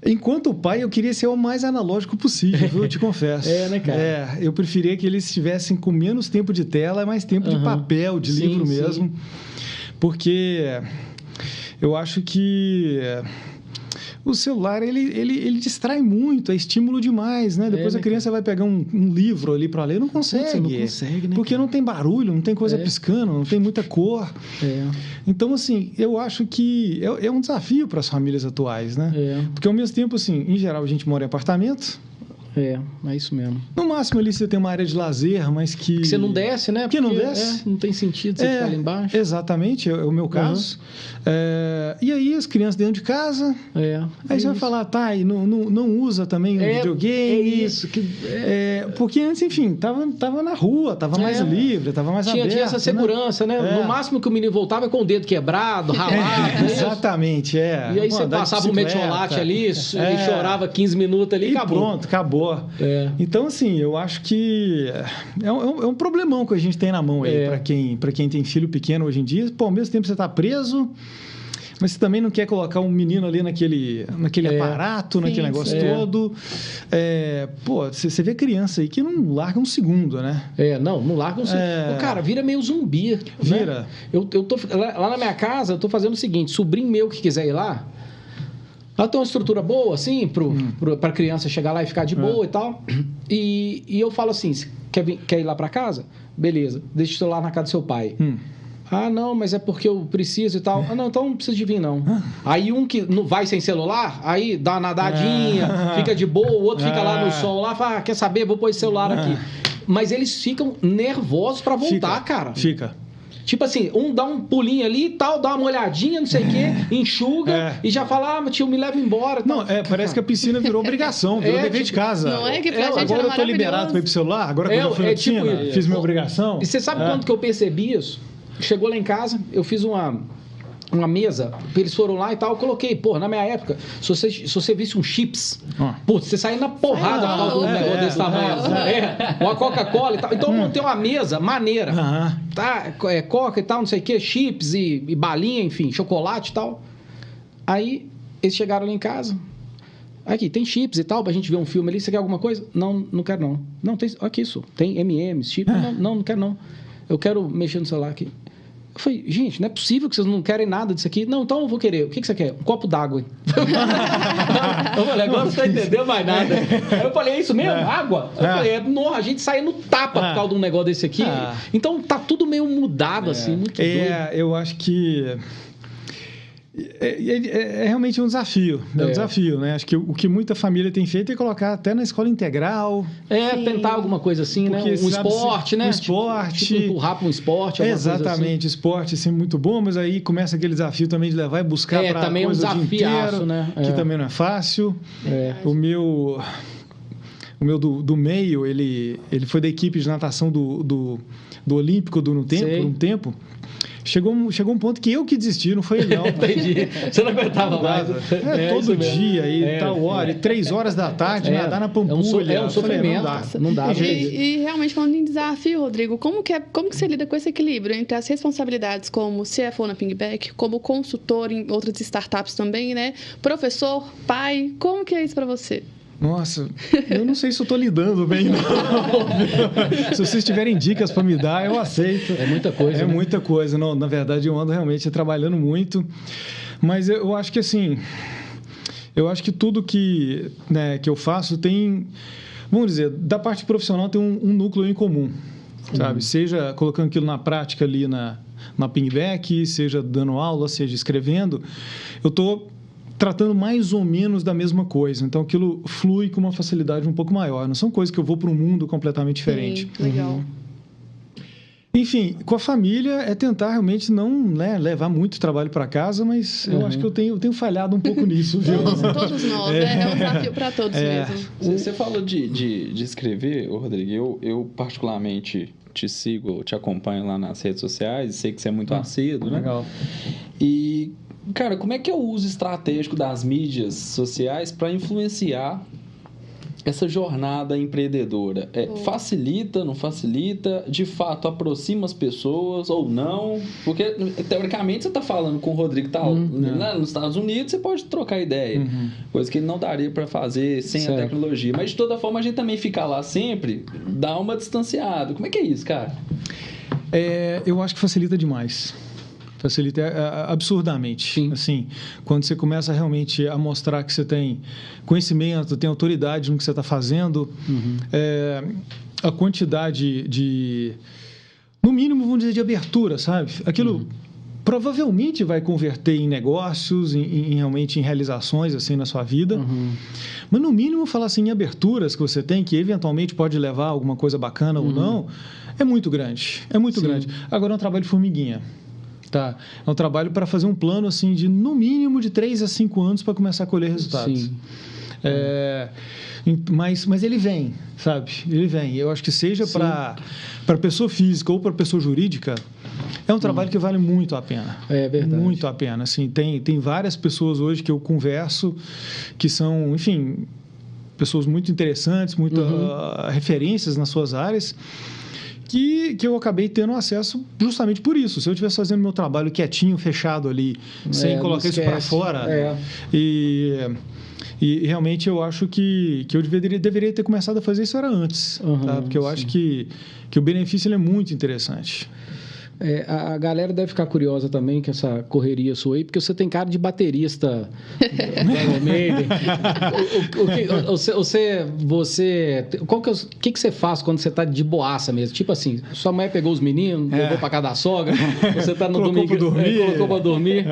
Enquanto pai, eu queria ser o mais analógico possível, viu? Eu te confesso. Né, cara? Eu preferia que eles estivessem com menos tempo de tela, mais tempo de papel, de livro mesmo. Porque eu acho que o celular, ele distrai muito, é estímulo demais, né? Depois a criança vai pegar um livro ali para ler, não consegue. Não consegue, né? Porque não tem barulho, não tem coisa piscando, não tem muita cor. Então, assim, eu acho que é um desafio para as famílias atuais, né? Porque, ao mesmo tempo, assim, em geral, a gente mora em apartamento. É isso mesmo. No máximo ali você tem uma área de lazer, mas que você não desce, né? Porque não desce. Não tem sentido você ficar ali embaixo. Exatamente, é o meu caso. E aí as crianças dentro de casa. Aí você vai falar, tá, e não usa também o videogame. É isso. Porque antes, enfim, tava na rua, tava mais livre, tava mais aberto. Tinha essa segurança, né? No máximo que o menino voltava com o dedo quebrado, ralado. Exatamente, E aí você passava um metiolate ali, ele chorava 15 minutos ali e acabou. Pronto, acabou. Então, assim, eu acho que é um problemão que a gente tem na mão aí, para quem tem filho pequeno hoje em dia. Pô, ao mesmo tempo você está preso, mas você também não quer colocar um menino ali naquele aparato, naquele negócio todo. Você vê criança aí que não larga um segundo, né? Não larga um segundo. Cara, vira meio zumbi. Vira. Né? Eu tô, lá na minha casa, eu tô fazendo o seguinte, sobrinho meu que quiser ir lá, ela tem uma estrutura boa, assim, para a criança chegar lá e ficar de boa e tal. E eu falo assim, quer ir lá para casa? Beleza, deixa o celular na casa do seu pai. Ah, não, mas é porque eu preciso e tal. Ah, não, então não precisa de vir, não. Aí um que não vai sem celular, aí dá uma nadadinha, fica de boa, o outro fica lá no sol, lá fala, quer saber, vou pôr esse celular aqui. Mas eles ficam nervosos para voltar, cara. Fica. Tipo assim, um dá um pulinho ali e tal, dá uma olhadinha, não sei o quê, enxuga e já fala, tio, me leva embora. Não, parece que a piscina virou obrigação, virou dever de casa. Não é que pra gente agora eu tô liberado para ir pro celular, agora quando eu fui na piscina, tipo, fiz minha obrigação. E você sabe quando que eu percebi isso? Chegou lá em casa, eu fiz uma mesa, eles foram lá e tal, eu coloquei, na minha época, se você visse um chips, você saía na porrada por causa de um negócio desse tamanho. Uma Coca-Cola e tal. Então eu montei uma mesa maneira, tá? Coca e tal, não sei o que, chips e balinha, enfim, chocolate e tal. Aí eles chegaram lá em casa. Aqui, tem chips e tal, pra gente ver um filme ali, você quer alguma coisa? Não quero não. Não, tem, aqui isso, tem M&M's, chips, não quero não. Eu quero mexer no celular aqui. Eu falei, gente, não é possível que vocês não querem nada disso aqui. Não, então eu vou querer. O que você quer? Um copo d'água. Eu falei, agora você não entendeu mais nada. Aí eu falei, é isso mesmo? Água? Eu falei, a gente saía no tapa por causa de um negócio desse aqui. Então tá tudo meio mudado, assim, muito doido. Eu acho que é realmente um desafio. É um desafio, né? Acho que o que muita família tem feito é colocar até na escola integral. Tentar alguma coisa assim, né? Um esporte, né? Um esporte. Tipo empurrar para um esporte. Exatamente, assim. Esporte é sempre muito bom, mas aí começa aquele desafio também de levar e buscar para também coisa um o dia inteiro, né? Que também não é fácil. O meu do meio, ele foi da equipe de natação do Olímpico por um tempo. Chegou um ponto que eu que desisti, não foi ele não. Entendi. Você não aguentava mais. Todo dia, aí tal hora, 3 horas da tarde, nadar na Pampulha. É um sofrimento. Não dá. E realmente, falando em desafio, Rodrigo, como que você lida com esse equilíbrio entre as responsabilidades como CFO na Pingback, como consultor em outras startups também, né? Professor, pai, como que é isso para você? Nossa, eu não sei se eu estou lidando bem, não. Se vocês tiverem dicas para me dar, eu aceito. É muita coisa, né? Muita coisa. Não, na verdade, eu ando realmente trabalhando muito. Mas eu acho que, assim, tudo que eu faço tem, vamos dizer, da parte profissional tem um núcleo em comum, sabe? Seja colocando aquilo na prática ali na Pingback, seja dando aula, seja escrevendo, eu estou tratando mais ou menos da mesma coisa. Então, aquilo flui com uma facilidade um pouco maior. Não são coisas que eu vou para um mundo completamente diferente. Sim, legal. Enfim, com a família é tentar realmente não levar muito trabalho para casa, mas eu acho que eu tenho falhado um pouco nisso, viu? Todos nós, é um desafio para todos mesmo. Você falou de escrever, Rodrigo, eu particularmente te sigo, te acompanho lá nas redes sociais, sei que você é muito assíduo, né? Legal. E cara, como é que é o uso estratégico das mídias sociais para influenciar essa jornada empreendedora, facilita, não facilita? De fato, aproxima as pessoas ou não? Porque, teoricamente, você está falando com o Rodrigo tal, lá nos Estados Unidos, você pode trocar ideia. Coisa que ele não daria para fazer sem a tecnologia. Mas, de toda forma, a gente também ficar lá sempre, dá uma distanciada. Como é que é isso, cara? Eu acho que facilita demais. Facilita absurdamente. Sim. Assim, quando você começa realmente a mostrar que você tem conhecimento, tem autoridade no que você está fazendo, a quantidade de, no mínimo, vamos dizer, de abertura, sabe? Aquilo provavelmente vai converter em negócios, realmente em realizações assim na sua vida. Mas, no mínimo, falar assim, em aberturas que você tem, que eventualmente pode levar a alguma coisa bacana ou não, é muito grande. É muito grande. Agora, é um trabalho de formiguinha. Tá. É um trabalho para fazer um plano assim de no mínimo de 3 a 5 anos para começar a colher resultados. Sim. Mas ele vem, sabe? Ele vem. Eu acho que seja para pessoa física ou para pessoa jurídica, é um trabalho que vale muito a pena. É verdade. Muito a pena. Assim, tem várias pessoas hoje que eu converso que são, enfim, pessoas muito interessantes, muitas referências nas suas áreas, que eu acabei tendo acesso justamente por isso. Se eu estivesse fazendo meu trabalho quietinho, fechado ali, sem colocar isso para fora, e realmente eu acho que eu deveria ter começado a fazer isso antes, tá? Porque eu acho que o benefício ele é muito interessante. A galera deve ficar curiosa também com essa correria sua aí, porque você tem cara de baterista do Iron Maiden. O que você faz quando você tá de boaça mesmo? Tipo assim, sua mãe pegou os meninos, levou pra casa da sogra, você tá no domingo, colocou pra dormir.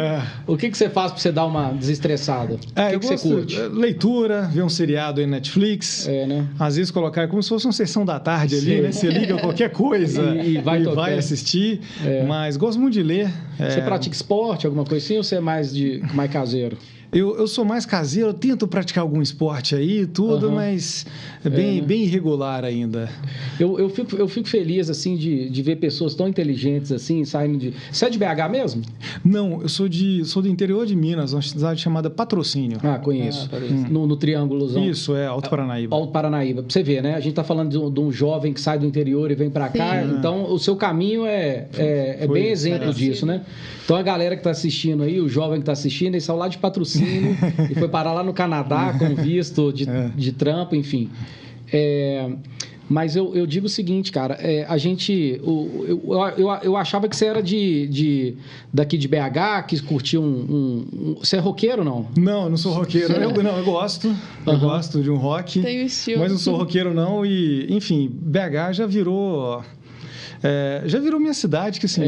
O que você faz pra você dar uma desestressada? O que você curte? Leitura, ver um seriado aí na Netflix. Né? Às vezes colocar como se fosse uma sessão da tarde ali, né? Você liga qualquer coisa e vai assistir. Mas gosto muito de ler. Você pratica esporte, alguma coisa assim, ou você é mais caseiro? Eu sou mais caseiro, eu tento praticar algum esporte aí, tudo, mas é bem irregular ainda. Eu fico feliz, assim, de ver pessoas tão inteligentes, assim, saindo de... Você é de BH mesmo? Não, eu sou do interior de Minas, uma cidade chamada Patrocínio. Conheço. No Triângulozão. Isso, Alto Paranaíba. Alto Paranaíba. Pra você ver, né? A gente tá falando de um jovem que sai do interior e vem pra cá, então o seu caminho é bem exemplo disso, né? Então a galera que tá assistindo aí, o jovem que tá assistindo, ele saiu lá de Patrocínio e foi parar lá no Canadá com visto de trampo, enfim. Mas eu digo o seguinte, cara, a gente... Eu achava que você era daqui de BH, que curtia Você é roqueiro ou não? Não, eu não sou roqueiro. Eu gosto. Eu gosto de um rock. Tem o estilo. Mas não sou roqueiro, não. E, enfim, BH já virou minha cidade, que assim,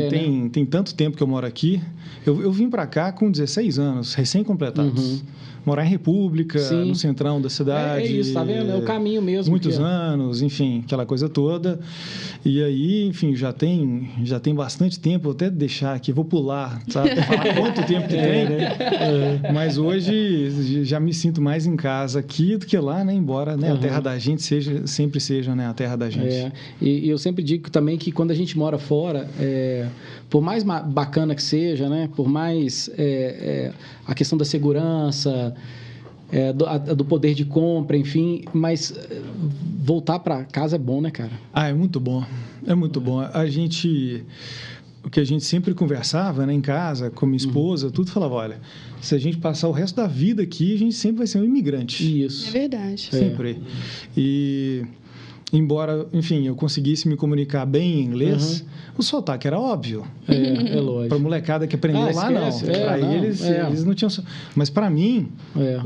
tem tanto tempo que eu moro aqui. Eu vim para cá com 16 anos, recém-completados. Morar em República, no centrão da cidade. É isso, tá vendo? É o caminho mesmo. Muitos anos, enfim, aquela coisa toda. E aí, enfim, já tem bastante tempo. Vou até deixar aqui, vou pular, sabe? Falar quanto tempo que tem, né? Mas hoje já me sinto mais em casa aqui do que lá, né? Embora a terra da gente sempre seja, né, a terra da gente. E eu sempre digo também que quando a gente mora fora, por mais bacana que seja, né? Por mais a questão da segurança, do poder de compra, enfim, mas voltar para casa é bom, né, cara? É muito bom. É muito bom. O que a gente sempre conversava, né, em casa, com minha esposa, tudo falava, olha, se a gente passar o resto da vida aqui, a gente sempre vai ser um imigrante. Isso. É verdade. Sempre. E... Embora, enfim, eu conseguisse me comunicar bem em inglês, o sotaque era óbvio. É lógico. Para a molecada que aprendeu lá, não. Para eles não tinham... Mas para mim,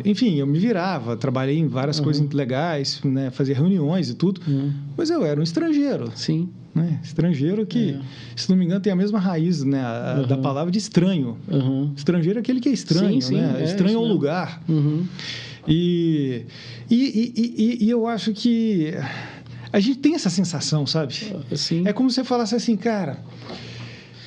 enfim, eu me virava. Trabalhei em várias coisas legais, né, fazia reuniões e tudo. Mas eu era um estrangeiro. Sim. Né? Estrangeiro que, se não me engano, tem a mesma raiz, né, da palavra de estranho. Estrangeiro é aquele que é estranho, sim, né? Estranho ao lugar. E eu acho que... A gente tem essa sensação, sabe? Sim. É como se você falasse assim, cara...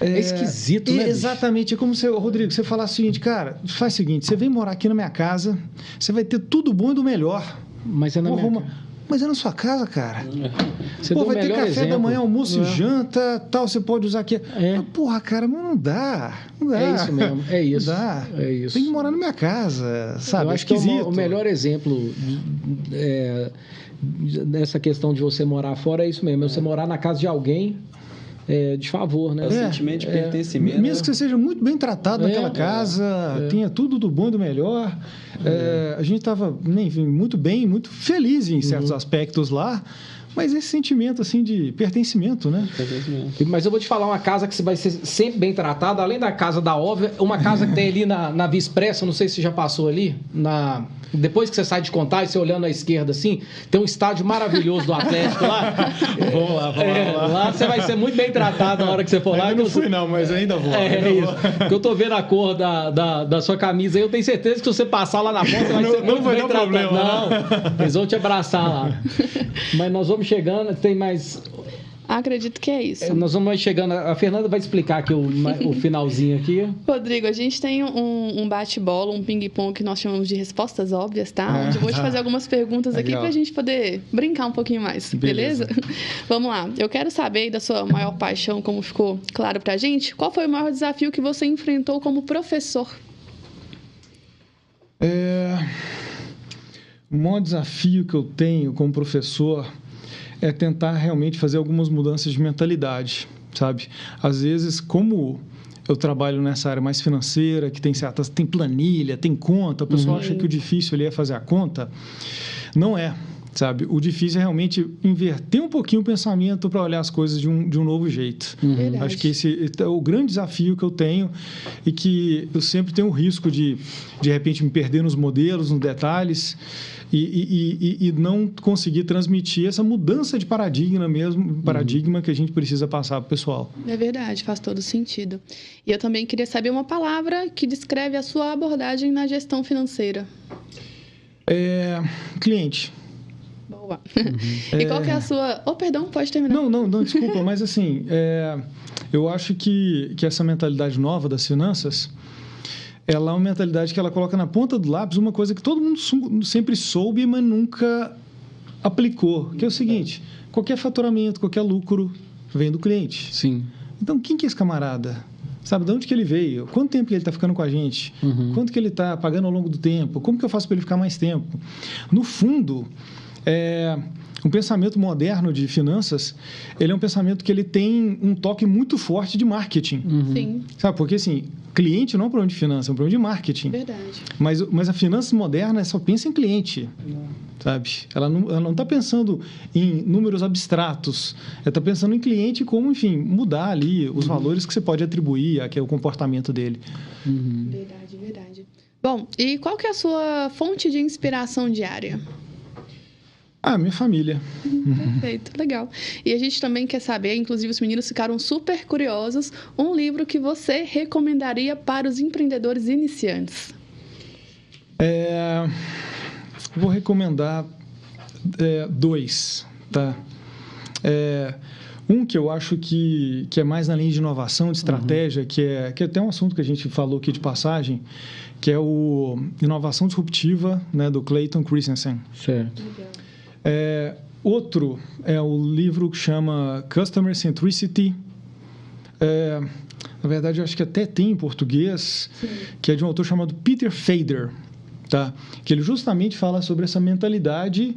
É esquisito, né? Exatamente. É como se, Rodrigo, você falasse o seguinte, cara, faz o seguinte, você vem morar aqui na minha casa, você vai ter tudo bom e do melhor. Mas é na minha casa. Mas é na sua casa, cara. Você vai ter café exemplo. da manhã, almoço e janta, tal, você pode usar aqui. Mas, porra, cara, mas não dá. É isso mesmo, é isso. Não dá. É isso. Tem que morar na minha casa, sabe? Eu acho que o melhor exemplo dessa questão de você morar fora é isso mesmo, é você morar na casa de alguém de favor, né? É o sentimento de pertencimento. Mesmo que você seja muito bem tratado naquela casa, tenha tudo do bom e do melhor. A gente estava, enfim, muito bem, muito feliz em certos aspectos lá. Mas esse sentimento, assim, de pertencimento, né? Mas eu vou te falar uma casa que você vai ser sempre bem tratada, além da casa da Óbvia, uma casa que tem ali na Via Expressa, não sei se você já passou ali, depois que você sai de Contagem, você olhando à esquerda, assim, tem um estádio maravilhoso do Atlético lá. Vamos lá. Lá você vai ser muito bem tratado na hora que você for lá. Eu não fui não, mas ainda vou. Isso. Porque eu tô vendo a cor da sua camisa aí, eu tenho certeza que se você passar lá na ponta, você vai ser muito bem tratado. Não, eles vão te abraçar lá. Mas nós vamos chegando, tem mais... Acredito que é isso. Nós vamos chegando, a Fernanda vai explicar aqui o finalzinho aqui. Rodrigo, a gente tem um bate-bola, um ping-pong que nós chamamos de respostas óbvias, tá? Onde eu vou te fazer algumas perguntas aqui pra gente poder brincar um pouquinho mais, beleza? Vamos lá. Eu quero saber da sua maior paixão, como ficou claro pra gente, qual foi o maior desafio que você enfrentou como professor? O maior desafio que eu tenho como professor é tentar realmente fazer algumas mudanças de mentalidade, sabe? Às vezes, como eu trabalho nessa área mais financeira, que tem planilha, tem conta, o pessoal acha que o difícil ali é fazer a conta. Não é, sabe? O difícil é realmente inverter um pouquinho o pensamento para olhar as coisas de um novo jeito. Acho que esse é o grande desafio que eu tenho e que eu sempre tenho o risco de repente, me perder nos modelos, nos detalhes e não conseguir transmitir essa mudança de paradigma que a gente precisa passar para o pessoal. É verdade, faz todo sentido. E eu também queria saber uma palavra que descreve a sua abordagem na gestão financeira. Cliente. Boa. E qual que é a sua... perdão, pode terminar. Não, desculpa, mas assim, eu acho que essa mentalidade nova das finanças, ela é uma mentalidade que ela coloca na ponta do lápis uma coisa que todo mundo sempre soube, mas nunca aplicou, que é o seguinte: qualquer faturamento, qualquer lucro vem do cliente. Sim. Então, quem que é esse camarada? Sabe, de onde que ele veio? Quanto tempo que ele está ficando com a gente? Quanto que ele está pagando ao longo do tempo? Como que eu faço para ele ficar mais tempo? No fundo, um pensamento moderno de finanças, ele é um pensamento que ele tem um toque muito forte de marketing. Sim. Sabe, porque assim, cliente não é um problema de finanças, é um problema de marketing. Verdade. Mas a finança moderna só pensa em cliente, sabe? Ela não está pensando em números abstratos, ela está pensando em cliente como, enfim, mudar ali os valores que você pode atribuir a que é o comportamento dele. Verdade. Bom, e qual que é a sua fonte de inspiração diária? Minha família. Perfeito, legal. E a gente também quer saber, inclusive os meninos ficaram super curiosos, um livro que você recomendaria para os empreendedores iniciantes. Vou recomendar 2, tá? Um que eu acho que é mais na linha de inovação, de estratégia, que é até um assunto que a gente falou aqui de passagem, que é o Inovação Disruptiva, né, do Clayton Christensen. Certo. Legal. Outro é o livro que chama Customer Centricity. Na verdade, eu acho que até tem em português, que é de um autor chamado Peter Fader, tá? Que ele justamente fala sobre essa mentalidade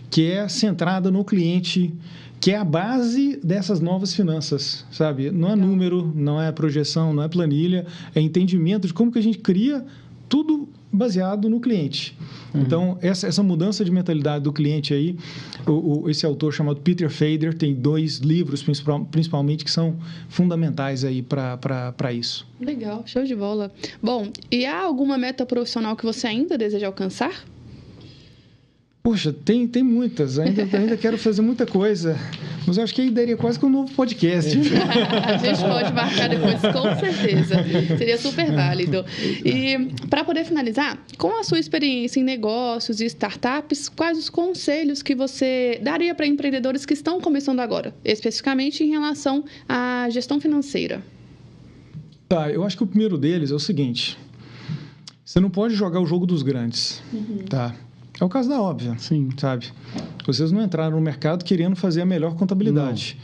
que é centrada no cliente, que é a base dessas novas finanças, sabe? Não é número, não é projeção, não é planilha, é entendimento de como que a gente cria tudo baseado no cliente. Então, essa mudança de mentalidade do cliente aí, esse autor chamado Peter Fader tem 2 livros, principalmente, que são fundamentais aí para isso. Legal, show de bola. Bom, e há alguma meta profissional que você ainda deseja alcançar? Poxa, tem muitas. Ainda quero fazer muita coisa. Mas eu acho que aí daria quase que um novo podcast. A gente pode marcar depois, com certeza. Seria super válido. E, para poder finalizar, com a sua experiência em negócios e startups, quais os conselhos que você daria para empreendedores que estão começando agora, especificamente em relação à gestão financeira? Tá, eu acho que o primeiro deles é o seguinte: você não pode jogar o jogo dos grandes, tá? É o caso da Óbvia, Sim. sabe? Vocês não entraram no mercado querendo fazer a melhor contabilidade.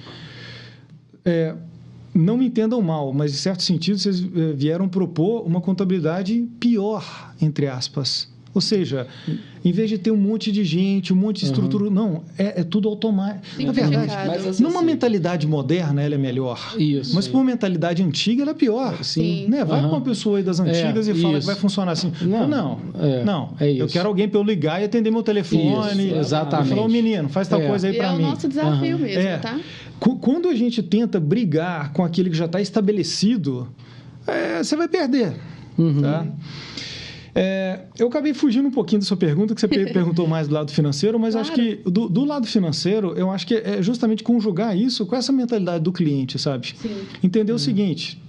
Não me entendam mal, mas, em certo sentido, vocês vieram propor uma contabilidade pior, entre aspas. Ou seja, em vez de ter um monte de gente, um monte de estrutura... Não, é tudo automático. Na verdade, Mas, numa mentalidade moderna, ela é melhor. Isso. Mas, por uma mentalidade antiga, ela é pior. Sim. Né? Vai com uma pessoa aí das antigas e fala que vai funcionar assim. Não. É isso. Eu quero alguém para eu ligar e atender meu telefone. Isso, exatamente. E falar, menino, faz tal coisa aí para mim. É o nosso desafio mesmo, tá? Quando a gente tenta brigar com aquele que já está estabelecido, você vai perder. Tá? Eu acabei fugindo um pouquinho da sua pergunta, que você perguntou mais do lado financeiro, mas acho que do lado financeiro, eu acho que é justamente conjugar isso com essa mentalidade do cliente, sabe? Sim. Entender o seguinte,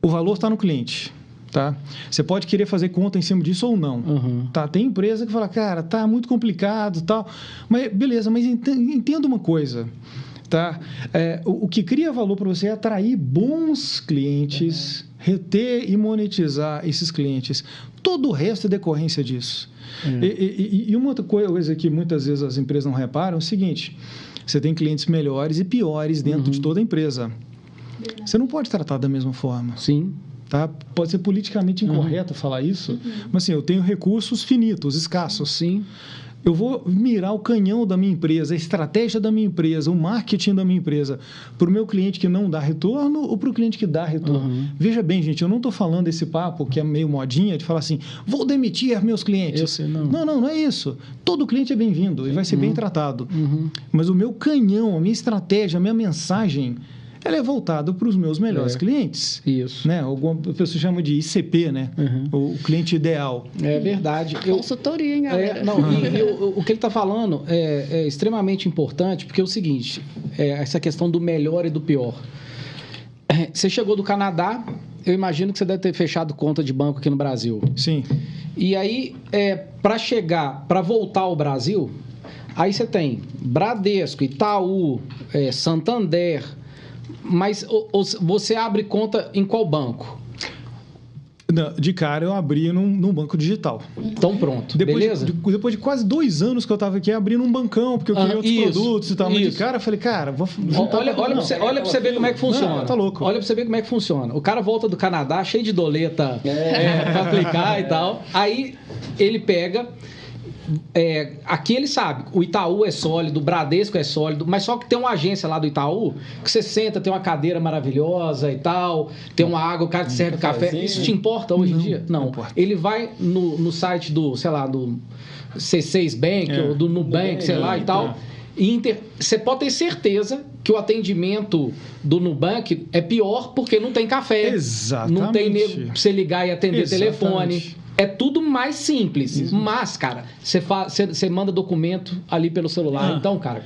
o valor está no cliente. Tá? Você pode querer fazer conta em cima disso ou não. Tá? Tem empresa que fala, cara, tá muito complicado, tal. Mas beleza, mas entenda uma coisa. Tá? O que cria valor para você é atrair bons clientes, reter e monetizar esses clientes. Todo o resto é decorrência disso. E uma outra coisa que muitas vezes as empresas não reparam é o seguinte: você tem clientes melhores e piores dentro de toda a empresa. Você não pode tratar da mesma forma. Sim. Tá? Pode ser politicamente incorreto falar isso, mas assim, eu tenho recursos finitos, escassos. Sim. Eu vou mirar o canhão da minha empresa, a estratégia da minha empresa, o marketing da minha empresa para o meu cliente que não dá retorno ou para o cliente que dá retorno. Veja bem, gente, eu não estou falando esse papo que é meio modinha de falar assim, vou demitir meus clientes. Não é isso. Todo cliente é bem-vindo e vai ser bem tratado. Mas o meu canhão, a minha estratégia, a minha mensagem, ela é voltada para os meus melhores clientes. Isso. Né? Alguma pessoa chama de ICP, né? O cliente ideal. É verdade. Consultoria, hein, galera? O que ele está falando é extremamente importante, porque é o seguinte, essa questão do melhor e do pior. Você chegou do Canadá, eu imagino que você deve ter fechado conta de banco aqui no Brasil. Sim. E aí, para voltar ao Brasil, aí você tem Bradesco, Itaú, Santander... Mas você abre conta em qual banco? De cara, eu abri num banco digital. Então, pronto. Depois de quase 2 anos que eu estava aqui, abri num bancão, porque eu queria outros produtos e tal. Mas de cara, eu falei, cara, vou juntar... Olha para você ver como é que funciona. Não, tá louco. Olha para você ver como é que funciona. O cara volta do Canadá, cheio de doleta para aplicar e tal. Aí, ele pega... aqui ele sabe, o Itaú é sólido, o Bradesco é sólido, mas só que tem uma agência lá do Itaú que você senta, tem uma cadeira maravilhosa e tal, tem uma água, o cara te serve café. Isso te importa hoje em dia? Não. Ele vai no site do, sei lá, do C6 Bank ou do Nubank, sei lá e tal. Você pode ter certeza que o atendimento do Nubank é pior porque não tem café. Exatamente. Não tem nego pra você ligar e atender telefone. É tudo mais simples. Mas, cara, você manda documento ali pelo celular. Então, cara,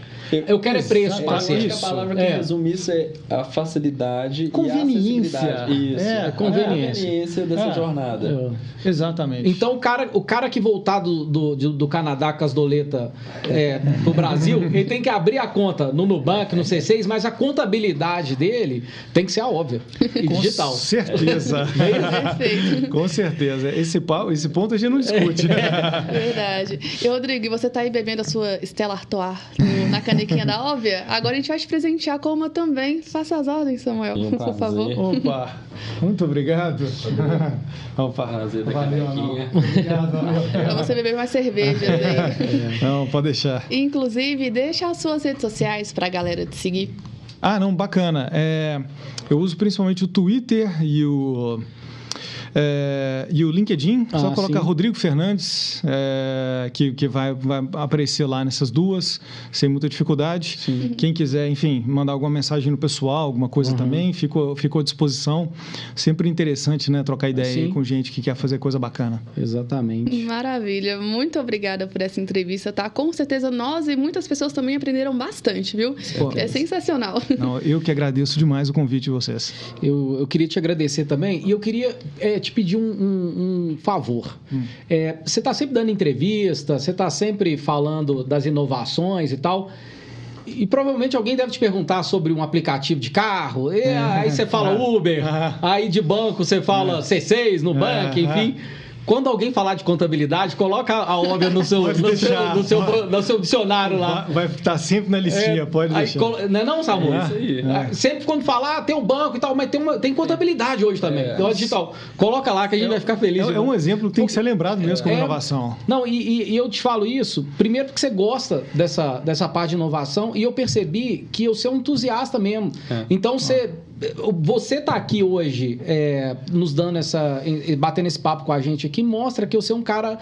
eu quero preço, parceiro. Acho que a palavra que resume isso é a facilidade conveniência. E a acessibilidade. Isso. A conveniência dessa jornada. Exatamente. Então, o cara que voltar do Canadá com as doletas pro Brasil, ele tem que abrir a conta no Nubank, no C6, mas a contabilidade dele tem que ser a óbvia e digital. Com certeza. Perfeito. Com certeza. Esse ponto a gente não discute. Verdade. E, Rodrigo, você tá aí bebendo a sua Stella Artois na canequinha da Óbvia? Agora a gente vai te presentear com uma também. Faça as ordens, Samuel, por favor. Opa, muito obrigado. Opa, prazer da canequinha. Pra você beber mais cervejas aí. Não, pode deixar. Inclusive, deixa as suas redes sociais pra galera te seguir. Não, bacana. Eu uso principalmente o Twitter e o LinkedIn, só colocar Rodrigo Fernandes, que vai aparecer lá nessas duas, sem muita dificuldade. Sim. Quem quiser, enfim, mandar alguma mensagem no pessoal, alguma coisa também, fico à disposição. Sempre interessante, né, trocar ideia aí com gente que quer fazer coisa bacana. Exatamente. Maravilha. Muito obrigada por essa entrevista, tá? Com certeza nós e muitas pessoas também aprenderam bastante, viu? É sensacional. Não, eu que agradeço demais o convite de vocês. Eu queria te agradecer também e eu queria te pedir um favor. Você está sempre dando entrevista, você está sempre falando das inovações e tal, e provavelmente alguém deve te perguntar sobre um aplicativo de carro, aí você fala Uber, aí de banco você fala C6, Nubank, enfim. quando alguém falar de contabilidade, coloca a óbvia no seu dicionário lá. Vai estar sempre na listinha, pode deixar. Não é não, Samu? Isso aí. Sempre quando falar, tem um banco e tal, mas tem contabilidade hoje também. Tem uma digital. Coloca lá que a gente vai ficar feliz. É um exemplo que tem que ser lembrado mesmo como inovação. Não, e eu te falo isso, primeiro porque você gosta dessa parte de inovação, e eu percebi que você é um entusiasta mesmo. Então, você tá aqui hoje nos dando batendo esse papo com a gente aqui, mostra que você é um cara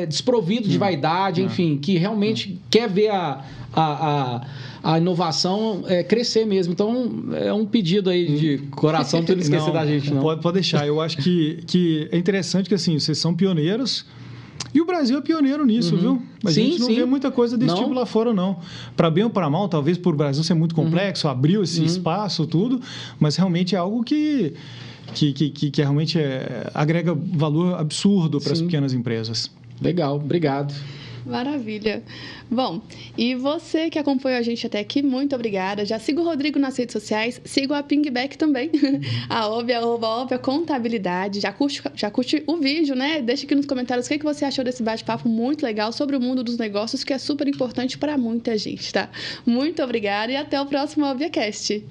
desprovido de vaidade, enfim, que realmente quer ver a inovação crescer mesmo. Então, é um pedido aí de coração para não esquecer da gente, não. Pode deixar. Eu acho que é interessante que, assim, vocês são pioneiros. E o Brasil é pioneiro nisso, viu? A gente não vê muita coisa desse tipo lá fora, não. Para bem ou para mal, talvez por o Brasil ser muito complexo, abriu esse espaço, tudo, mas realmente é algo que realmente agrega valor absurdo para as pequenas empresas. Legal, obrigado. Maravilha. Bom, e você que acompanhou a gente até aqui, muito obrigada. Já siga o Rodrigo nas redes sociais, siga a Pingback também, a Óbvia Contabilidade. Já curte o vídeo, né? Deixa aqui nos comentários o que você achou desse bate-papo muito legal sobre o mundo dos negócios, que é super importante para muita gente, tá? Muito obrigada e até o próximo ObviaCast.